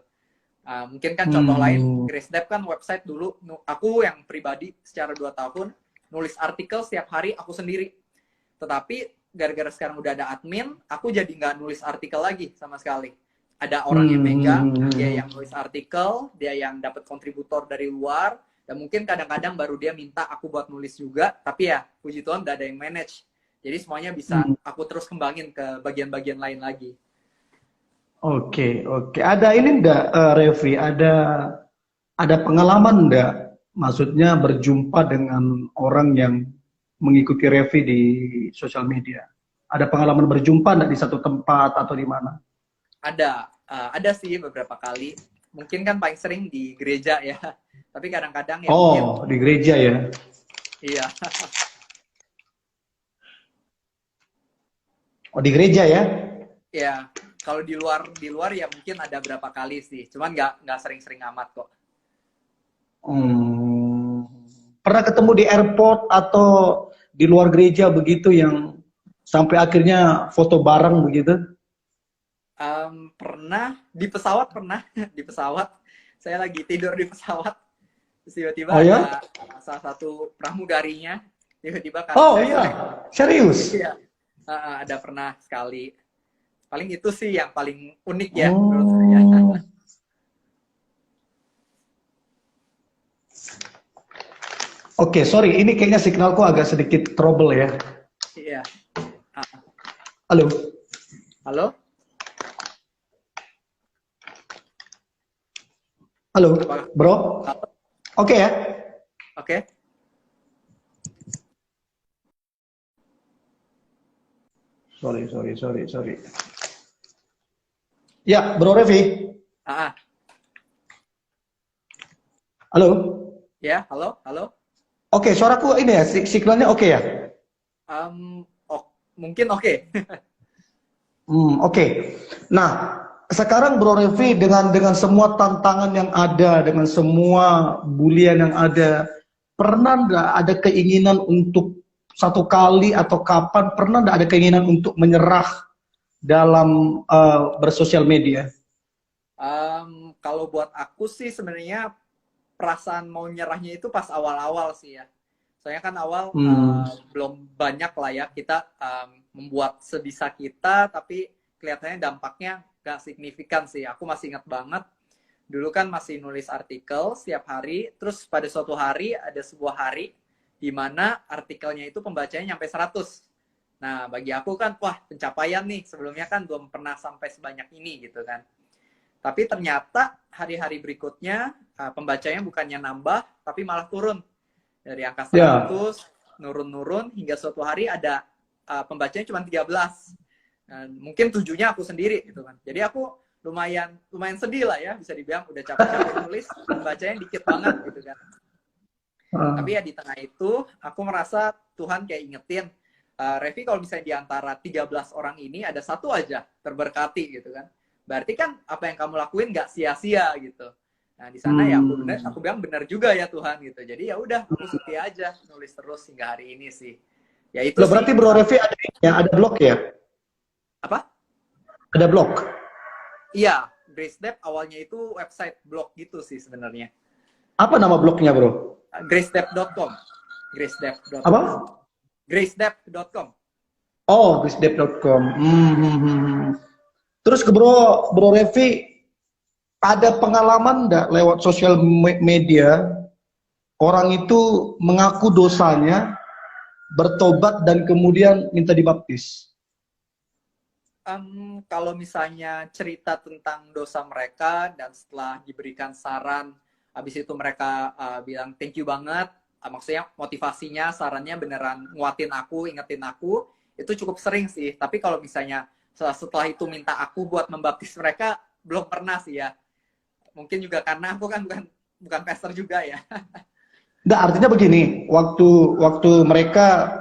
Mungkin kan contoh lain, Hmm. Grace Dep kan website dulu, aku yang pribadi secara 2 tahun, nulis artikel setiap hari aku sendiri. Tetapi gara-gara sekarang udah ada admin, aku jadi nggak nulis artikel lagi sama sekali. Ada orang yang megang, dia Hmm. yang nulis artikel, dia yang dapat kontributor dari luar, dan mungkin kadang-kadang baru dia minta aku buat nulis juga, tapi ya puji Tuhan udah ada yang manage. Jadi semuanya bisa Hmm. aku terus kembangin ke bagian-bagian lain lagi. Oke, oke. Ada ini enggak, Revi? Ada pengalaman enggak? Maksudnya berjumpa dengan orang yang mengikuti Revi di sosial media. Ada pengalaman berjumpa enggak di satu tempat atau di mana? Ada sih beberapa kali. Mungkin kan paling sering di gereja ya. Tapi kadang-kadang ya mungkin Oh, di gereja ya. iya. Oh, di gereja ya. Ya, kalau di luar ya mungkin ada berapa kali sih. Cuman nggak sering-sering amat kok. Hmm. Pernah ketemu di airport atau di luar gereja begitu yang sampai akhirnya foto bareng begitu? Pernah di pesawat pernah di pesawat. Saya lagi tidur di pesawat. Terus tiba-tiba Oh ya? ada salah satu pramugarinya tiba-tiba kasih Oh saya iya, selfie. serius? Iya, ada pernah sekali. Paling itu sih yang paling unik ya menurut saya. Oh, Oke, sorry, ini kayaknya signalku agak sedikit trouble ya. Iya. Ah, Halo, halo? halo, Apakah? bro. Halo? Oke ya. Oke. Sorry. Ya, Bro Revi. Ah, ah. Halo. Ya, halo, halo. Oke, suaraku ini ya, signalnya oke ya? Oh, mungkin oke. Oke. Nah, sekarang Bro Revi dengan semua tantangan yang ada, dengan semua bulian yang ada, pernah nggak ada keinginan untuk satu kali atau kapan pernah nggak ada keinginan untuk menyerah dalam bersosial media? Kalau buat aku sih sebenarnya perasaan mau nyerahnya itu pas awal-awal sih ya. Soalnya kan awal Hmm, belum banyak lah ya kita membuat sebisa kita, tapi kelihatannya dampaknya gak signifikan sih. Aku masih ingat banget, dulu kan masih nulis artikel setiap hari, terus pada suatu hari ada sebuah hari di mana artikelnya itu pembacanya nyampe 100. Nah, bagi aku kan, wah pencapaian nih, sebelumnya kan belum pernah sampai sebanyak ini gitu kan. Tapi ternyata hari-hari berikutnya pembacanya bukannya nambah, tapi malah turun. Dari angka ya. 100, nurun-nurun, hingga suatu hari ada pembacanya cuma 13. Dan mungkin 7-nya aku sendiri gitu kan. Jadi aku lumayan sedih lah ya, bisa dibilang udah capek-capek nulis, pembacanya dikit banget gitu kan. Tapi Ah, ya di tengah itu, aku merasa Tuhan kayak ingetin, Revi kalau misalnya di antara 13 orang ini ada satu aja terberkati gitu kan. Berarti kan apa yang kamu lakuin nggak sia-sia gitu. Nah di sana ya hmm. aku bilang benar juga ya Tuhan gitu. Jadi ya udah aku setia aja nulis terus hingga hari ini sih. Ya itu Loh, sih berarti Bro Revi ada ini ya, ada blog ya? apa? Ada blog. Iya, Grace Dep awalnya itu website blog gitu sih sebenarnya. Apa nama blognya, Bro? gracedep.com. Apa? gracedep.com. gracedep.com. Oh, bisdep.com. Terus ke Bro Revi, ada pengalaman nggak lewat sosial media orang itu mengaku dosanya, bertobat dan kemudian minta dibaptis? Kalau misalnya cerita tentang dosa mereka dan setelah diberikan saran, habis itu mereka bilang thank you banget, maksudnya motivasinya, sarannya beneran nguatin aku, ingetin aku, itu cukup sering sih. Tapi kalau misalnya setelah itu minta aku buat membaptis mereka, belum pernah sih ya. Mungkin juga karena aku kan bukan pastor juga ya. Nggak, artinya begini, waktu waktu mereka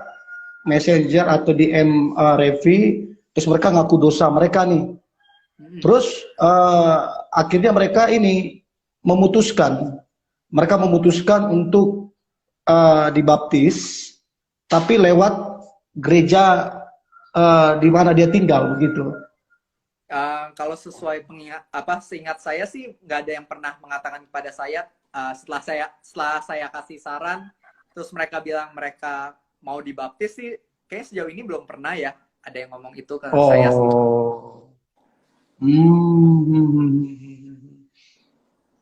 messenger atau DM Revi, terus mereka ngaku dosa mereka nih. Terus akhirnya mereka ini memutuskan, mereka memutuskan untuk dibaptis, tapi lewat gereja di mana dia tinggal begitu. Kalau sesuai seingat saya sih nggak ada yang pernah mengatakan kepada saya setelah saya kasih saran terus mereka bilang mereka mau dibaptis sih kayak sejauh ini belum pernah ya ada yang ngomong itu ke saya sih. Oh. Hmm.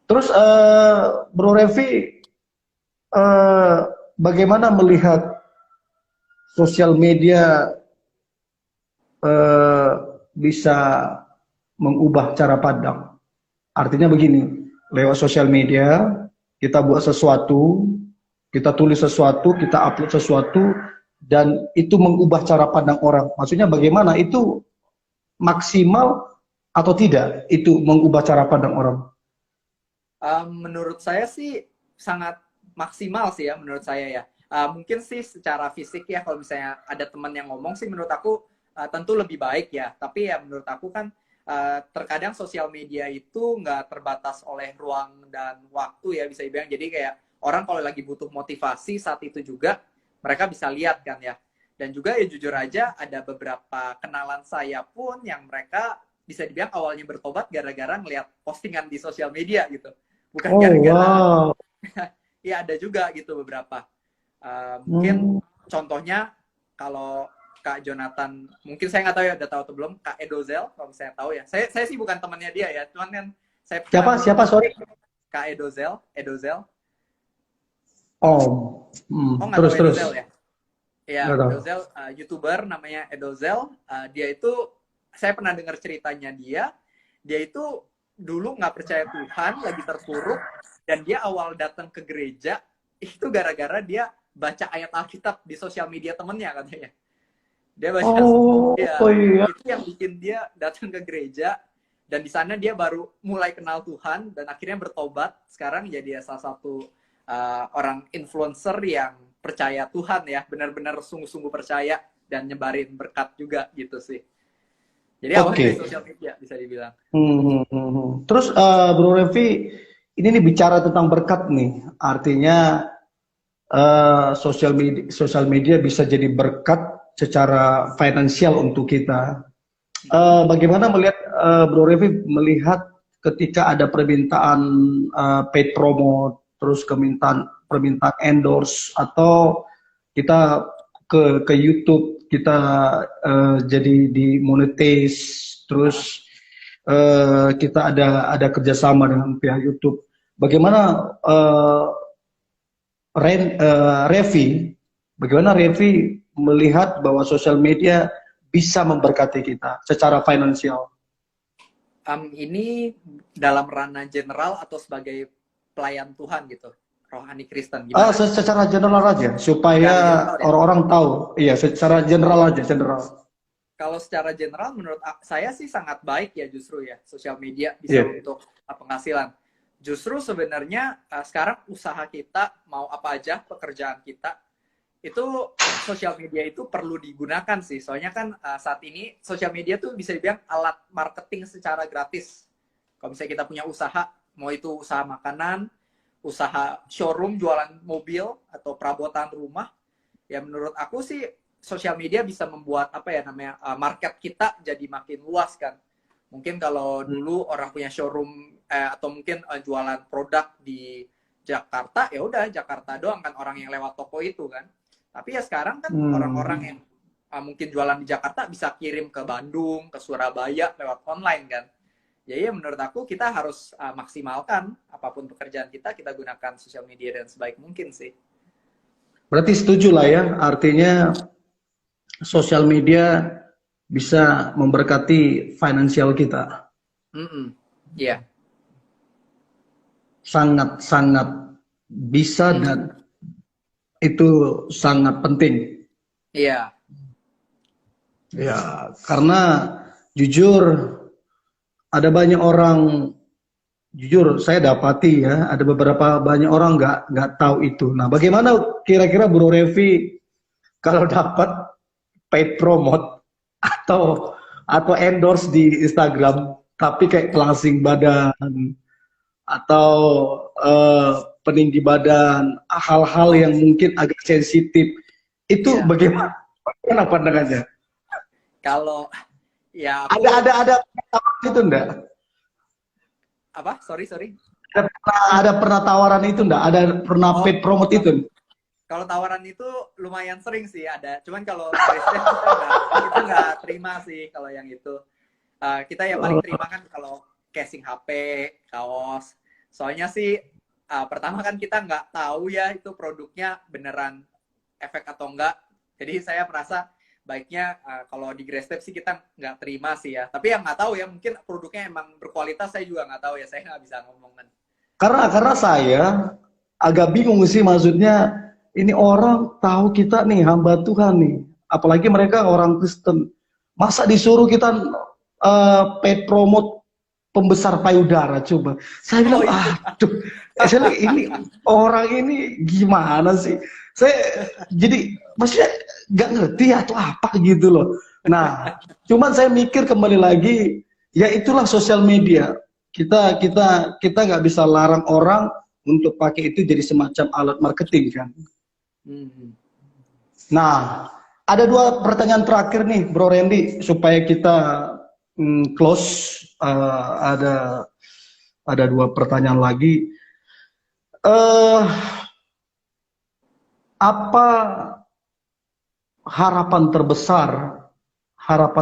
Terus Bro Revi, eh, bagaimana melihat sosial media eh, bisa mengubah cara pandang? Artinya begini, lewat sosial media kita buat sesuatu, kita tulis sesuatu, kita upload sesuatu, dan itu mengubah cara pandang orang. Maksudnya bagaimana itu maksimal atau tidak? Itu mengubah cara pandang orang. Menurut saya sih sangat maksimal sih ya menurut saya ya. Mungkin sih secara fisik ya kalau misalnya ada teman yang ngomong sih menurut aku tentu lebih baik ya. Tapi ya menurut aku kan terkadang sosial media itu nggak terbatas oleh ruang dan waktu ya bisa dibilang. Jadi kayak orang kalau lagi butuh motivasi saat itu juga mereka bisa lihat kan ya. Dan juga ya jujur aja ada beberapa kenalan saya pun yang mereka bisa dibilang awalnya bertobat gara-gara ngeliat postingan di sosial media gitu bukan Oh gara-gara wow. ya ada juga gitu beberapa. Mungkin Hmm. contohnya kalau Kak Jonathan mungkin saya nggak tahu ya udah tahu atau belum Kak Edozel kalau saya tahu ya saya sih bukan temannya dia ya cuman kan saya pernah Siapa? dulu Siapa? ngomong Sorry. Kak Edozel. Oh, Oh, nggak tahu terus terus. Edozel ya? Ya, Nggak tahu. Edozel, YouTuber namanya Edozel. Dia itu, saya pernah dengar ceritanya dia. Dia itu dulu nggak percaya Tuhan, lagi terpuruk, dan dia awal datang ke gereja itu gara-gara dia baca ayat Alkitab di sosial media temennya katanya. Dia baca, Oh, ya oh iya. itu yang bikin dia datang ke gereja, dan di sana dia baru mulai kenal Tuhan dan akhirnya bertobat. Sekarang jadi salah satu orang influencer yang percaya Tuhan ya, benar-benar sungguh-sungguh percaya dan nyebarin berkat juga gitu sih. Jadi awalnya dari Oke. sosial media bisa dibilang. Terus Bro Revi, ini nih bicara tentang berkat nih. Artinya sosial media bisa jadi berkat secara finansial untuk kita. Bagaimana melihat Bro Revi melihat ketika ada permintaan paid promote, terus permintaan endorse, atau kita ke YouTube kita jadi di monetize, terus kita ada kerjasama dengan pihak YouTube. Bagaimana Revi, bagaimana Revi melihat bahwa sosial media bisa memberkati kita secara finansial? Ini dalam ranah general atau sebagai pelayan Tuhan gitu, rohani Kristen gimana? Secara general aja, supaya Secara general ya. orang-orang tahu. Iya, secara general aja, general. Kalau secara general menurut saya sih sangat baik ya justru ya, sosial media bisa Iya. untuk penghasilan. Justru sebenarnya sekarang usaha kita mau apa aja, pekerjaan kita itu sosial media itu perlu digunakan sih. Soalnya kan saat ini sosial media tuh bisa dibilang alat marketing secara gratis. Kalau misalnya kita punya usaha, mau itu usaha makanan, usaha showroom jualan mobil atau perabotan rumah, ya menurut aku sih sosial media bisa membuat apa ya namanya market kita jadi makin luas kan. Mungkin kalau dulu orang punya showroom atau mungkin jualan produk di Jakarta, ya udah Jakarta doang kan orang yang lewat toko itu kan. Tapi ya sekarang kan orang-orang yang mungkin jualan di Jakarta bisa kirim ke Bandung, ke Surabaya lewat online kan. Jadi ya menurut aku kita harus maksimalkan apapun pekerjaan kita gunakan sosial media dengan sebaik mungkin sih. Berarti setuju lah ya, artinya sosial media bisa memberkati finansial kita. Iya. Sangat-sangat bisa dan itu sangat penting. Iya. Ya, karena jujur ada banyak orang, jujur saya dapati ya, ada beberapa banyak orang nggak tahu itu. Nah, bagaimana kira-kira Bro Revi kalau dapat paid promote atau endorse di Instagram, tapi kayak pelangsing badan atau peninggi badan, hal-hal yang mungkin agak sensitif, itu bagaimana pandangannya? Kalau ya aku ada itu enggak? apa? Sorry. Ada pernah tawaran itu enggak? Ada pernah paid promote itu? Kalau tawaran itu lumayan sering sih ada. Cuman kalau kita nggak terima sih kalau yang itu. Kita yang paling terima kan kalau casing HP, kaos. Soalnya sih pertama kan kita nggak tahu ya itu produknya beneran efek atau enggak. Jadi saya merasa baiknya kalau di Grestep sih kita nggak terima sih ya. Tapi yang nggak tahu ya mungkin produknya emang berkualitas, saya juga nggak tahu ya. Saya nggak bisa ngomongin. Karena saya agak bingung sih, maksudnya ini orang tahu kita nih hamba Tuhan nih, apalagi mereka orang Kristen, masa disuruh kita paid promote pembesar payudara, coba. Saya bilang, aduh, ini orang ini gimana sih? Saya jadi maksudnya nggak ngerti atau apa gitu loh. Nah, cuman saya mikir kembali lagi, ya itulah sosial media. Kita nggak bisa larang orang untuk pakai itu jadi semacam alat marketing kan. Nah, ada dua pertanyaan terakhir nih, Bro Randy, supaya kita close. Ada dua pertanyaan lagi. Apa harapan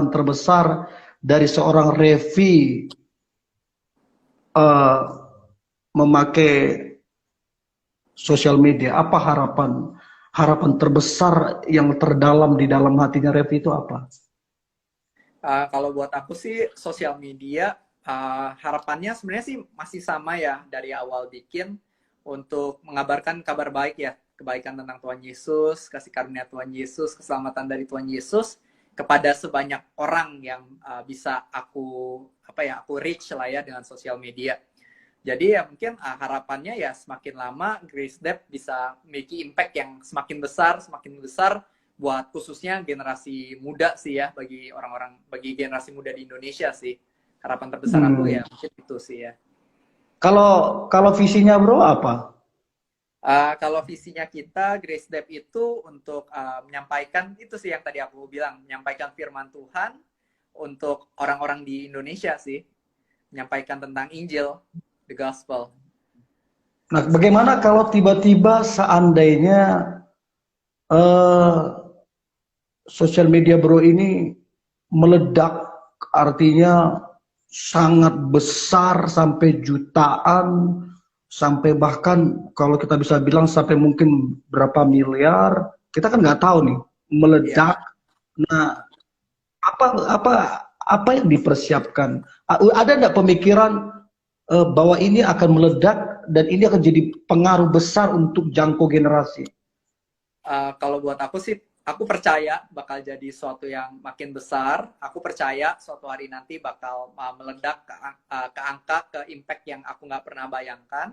terbesar dari seorang Revi memakai sosial media? Apa harapan terbesar yang terdalam di dalam hatinya Revi itu apa? Kalau buat aku sih sosial media harapannya sebenarnya sih masih sama ya dari awal bikin untuk mengabarkan kabar baik ya, kebaikan tentang Tuhan Yesus, kasih karunia Tuhan Yesus, keselamatan dari Tuhan Yesus kepada sebanyak orang yang bisa aku reach lah ya dengan sosial media. Jadi ya mungkin harapannya ya semakin lama Grace Dep bisa memiliki impact yang semakin besar buat khususnya generasi muda sih ya, bagi generasi muda di Indonesia sih. Harapan terbesar aku ya mungkin itu sih ya. Kalau visinya bro apa? Kalau visinya kita Grace Dep itu untuk menyampaikan itu sih yang tadi aku bilang, menyampaikan firman Tuhan untuk orang-orang di Indonesia sih, menyampaikan tentang Injil, the gospel. Nah, bagaimana kalau tiba-tiba seandainya sosial media bro ini meledak, artinya sangat besar sampai jutaan, sampai bahkan kalau kita bisa bilang sampai mungkin berapa miliar, kita kan nggak tahu nih, meledak. Nah, apa yang dipersiapkan? Ada nggak pemikiran bahwa ini akan meledak dan ini akan jadi pengaruh besar untuk jangkau generasi? Kalau buat aku sih, aku percaya bakal jadi sesuatu yang makin besar. Aku percaya suatu hari nanti bakal meledak ke angka, ke impact yang aku nggak pernah bayangkan.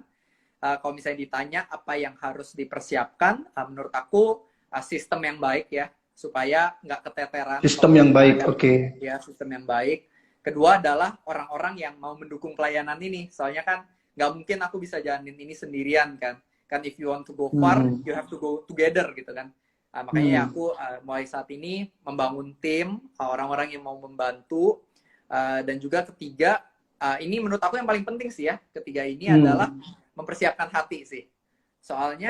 Kalau misalnya ditanya apa yang harus dipersiapkan, menurut aku sistem yang baik ya, supaya nggak keteteran. Sistem yang baik, oke. Ya, sistem yang baik. Kedua adalah orang-orang yang mau mendukung pelayanan ini. Soalnya kan nggak mungkin aku bisa jalanin ini sendirian kan. Kan if you want to go far, you have to go together gitu kan. Makanya aku mulai saat ini membangun tim, orang-orang yang mau membantu. Dan juga ketiga, ini menurut aku yang paling penting sih ya. Ketiga ini adalah mempersiapkan hati sih. Soalnya,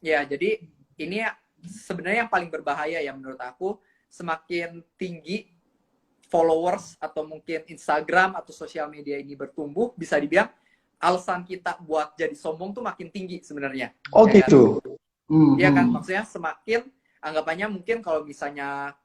ya jadi ini sebenarnya yang paling berbahaya ya menurut aku, semakin tinggi followers atau mungkin Instagram atau sosial media ini bertumbuh, bisa dibilang alasan kita buat jadi sombong tuh makin tinggi sebenarnya. Oh ya gitu. Iya kan, maksudnya semakin anggapannya mungkin kalau misalnya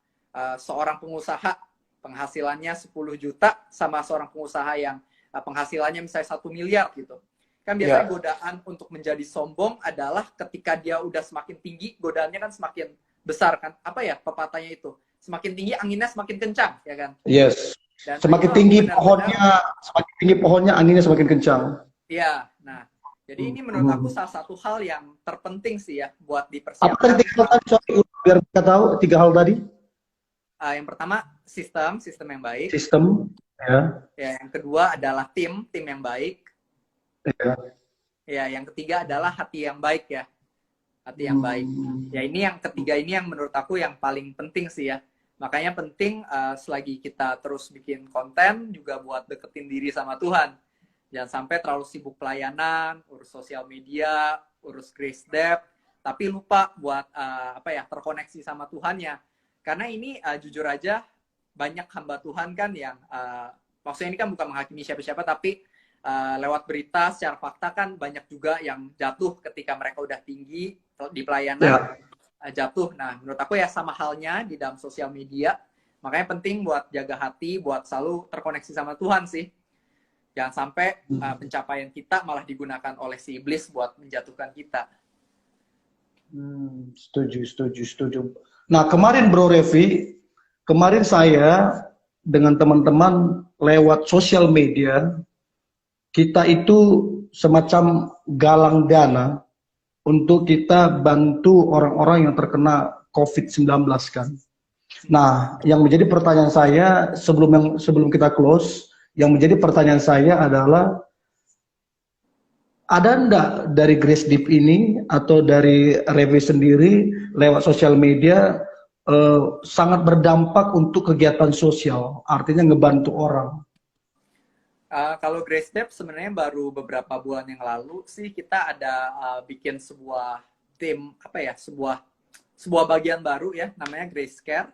seorang pengusaha penghasilannya 10 juta sama seorang pengusaha yang penghasilannya misalnya 1 miliar gitu. Kan biasanya godaan untuk menjadi sombong adalah ketika dia udah semakin tinggi, godaannya kan semakin besar kan. Apa ya pepatahnya itu? Semakin tinggi anginnya semakin kencang, ya kan? Yes. Dan semakin tinggi pohonnya, anginnya semakin kencang. Iya. Nah, jadi ini menurut aku salah satu hal yang terpenting sih ya buat dipersiapkan. Apa tadi 3 hal tadi? Sorry, biar kita tahu 3 hal tadi. Yang pertama sistem yang baik. Sistem, ya. Ya, yang kedua adalah tim yang baik. Ya. Ya, yang ketiga adalah hati yang baik ya. Hati yang baik. Ya, ini yang ketiga ini yang menurut aku yang paling penting sih ya. Makanya penting selagi kita terus bikin konten juga buat deketin diri sama Tuhan. Jangan sampai terlalu sibuk pelayanan, urus sosial media, urus Grace Dep, tapi lupa buat terkoneksi sama Tuhannya. Karena ini jujur aja banyak hamba Tuhan kan yang maksudnya ini kan bukan menghakimi siapa-siapa, tapi lewat berita secara fakta kan banyak juga yang jatuh ketika mereka udah tinggi di pelayanan. Jatuh. Nah, menurut aku ya sama halnya di dalam sosial media. Makanya penting buat jaga hati, buat selalu terkoneksi sama Tuhan sih. Jangan sampai pencapaian kita malah digunakan oleh si iblis buat menjatuhkan kita. Setuju. Nah, kemarin Bro Revi, kemarin saya dengan teman-teman lewat sosial media, kita itu semacam galang dana untuk kita bantu orang-orang yang terkena COVID-19 kan. Nah, yang menjadi pertanyaan saya sebelum kita close, yang menjadi pertanyaan saya adalah ada enggak dari Grace Deep ini atau dari Revi sendiri lewat sosial media sangat berdampak untuk kegiatan sosial, artinya ngebantu orang? Kalau Grace Dep sebenarnya baru beberapa bulan yang lalu sih kita ada bikin sebuah tim sebuah bagian baru ya namanya Grace Care.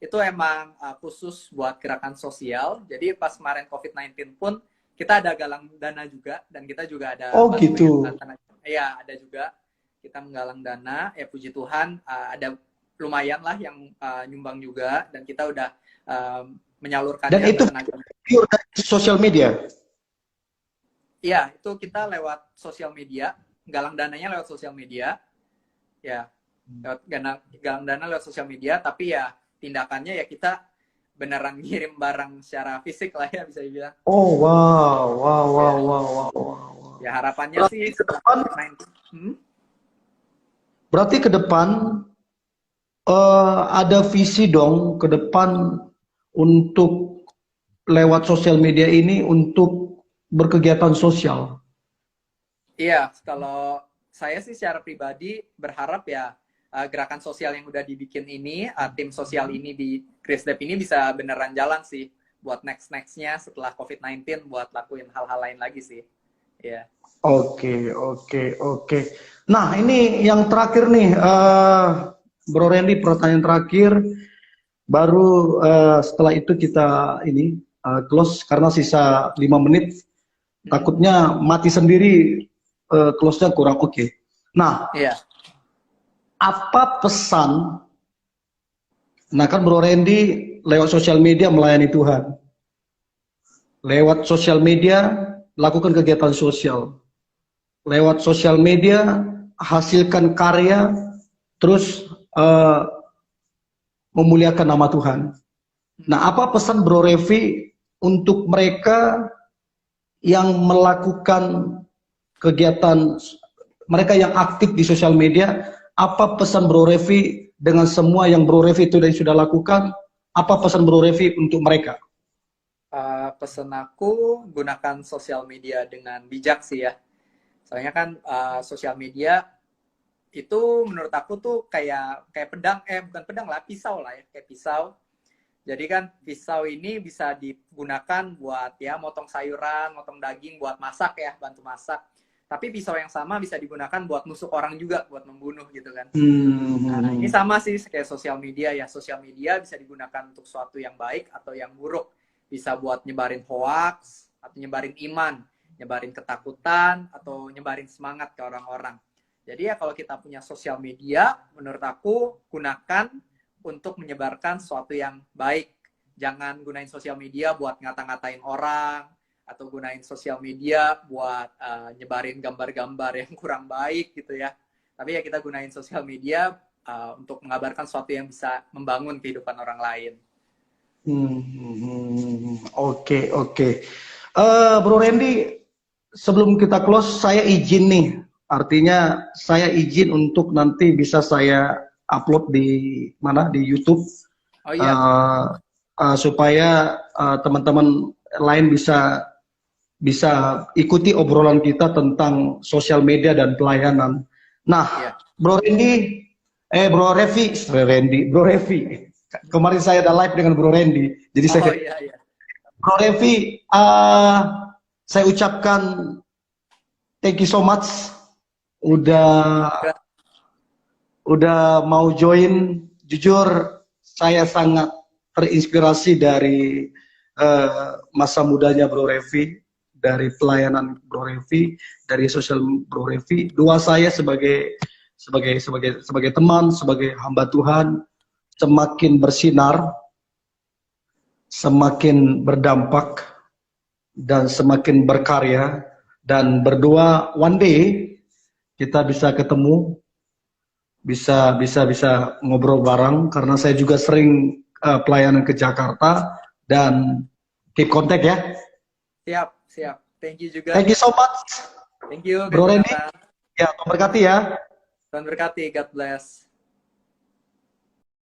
Itu emang khusus buat gerakan sosial. Jadi pas kemarin COVID-19 pun kita ada galang dana juga dan kita juga ada gitu. ya ada juga kita menggalang dana, ya puji Tuhan ada lumayan lah yang nyumbang juga, dan kita udah menyalurkannya Dan itu ke tenaga. pure dari sosial media. Iya, itu kita lewat sosial media, galang dananya lewat sosial media, ya lewat galang dana lewat sosial media, tapi ya tindakannya ya kita beneran ngirim barang secara fisik lah ya, bisa dibilang. Oh wow, wow, wow, Ya, wow, wow, wow. ya harapannya Berarti sih ke setelah depan, COVID-19. berarti ke depan ada visi dong ke depan untuk lewat sosial media ini untuk berkegiatan sosial. Iya, kalau saya sih secara pribadi berharap ya gerakan sosial yang udah dibikin ini, tim sosial ini di Krisdep ini bisa beneran jalan sih buat next-nextnya setelah COVID-19 buat lakuin hal-hal lain lagi sih. Iya. Oke, oke, oke. Nah, ini yang terakhir nih, Bro Randy, pertanyaan terakhir. Baru setelah itu kita ini close karena sisa 5 menit. Takutnya mati sendiri, close-nya kurang oke. Nah, Iya. apa pesan? Nah kan Bro Randy lewat sosial media melayani Tuhan. Lewat sosial media lakukan kegiatan sosial. Lewat sosial media hasilkan karya, terus memuliakan nama Tuhan. Nah, apa pesan Bro Revi untuk mereka yang melakukan kegiatan, mereka yang aktif di sosial media? Apa pesan Bro Revi dengan semua yang Bro Revi itu sudah lakukan? Apa pesan Bro Revi untuk mereka? Pesan aku gunakan sosial media dengan bijak sih ya. Soalnya kan sosial media itu menurut aku tuh kayak pedang, bukan pedang lah, pisau lah ya, kayak pisau. Jadi kan pisau ini bisa digunakan buat ya motong sayuran, motong daging, buat masak ya, bantu masak. Tapi pisau yang sama bisa digunakan buat nusuk orang juga, buat membunuh gitu kan. Nah, ini sama sih kayak sosial media ya. Sosial media bisa digunakan untuk sesuatu yang baik atau yang buruk. Bisa buat nyebarin hoax, atau nyebarin iman, nyebarin ketakutan, atau nyebarin semangat ke orang-orang. Jadi ya kalau kita punya sosial media, menurut aku gunakan untuk menyebarkan sesuatu yang baik. Jangan gunain sosial media buat ngata-ngatain orang, atau gunain sosial media buat nyebarin gambar-gambar yang kurang baik gitu ya. Tapi ya kita gunain sosial media untuk mengabarkan sesuatu yang bisa membangun kehidupan orang lain. Oke, oke. Bro Randy, sebelum kita close, saya izin nih. Artinya saya izin untuk nanti bisa saya upload di mana, di YouTube. Oh iya. Supaya teman-teman lain bisa ikuti obrolan kita tentang sosial media dan pelayanan. Nah, iya. Bro Randy, Bro Revi. Kemarin saya ada live dengan Bro Randy. Jadi iya. Bro Revi, saya ucapkan thank you so much udah mau join. Jujur saya sangat terinspirasi dari masa mudanya Bro Revi, dari pelayanan Bro Revi, dari sosial Bro Revi. Doa saya sebagai teman, sebagai hamba Tuhan, semakin bersinar, semakin berdampak, dan semakin berkarya, dan berdoa one day kita bisa ketemu, bisa ngobrol bareng, karena saya juga sering pelayanan ke Jakarta, dan keep contact ya. Siap. Thank you juga. Thank you so much. Thank you, Bro Randy. Ya, Tuhan berkati ya. Tuhan berkati, God bless.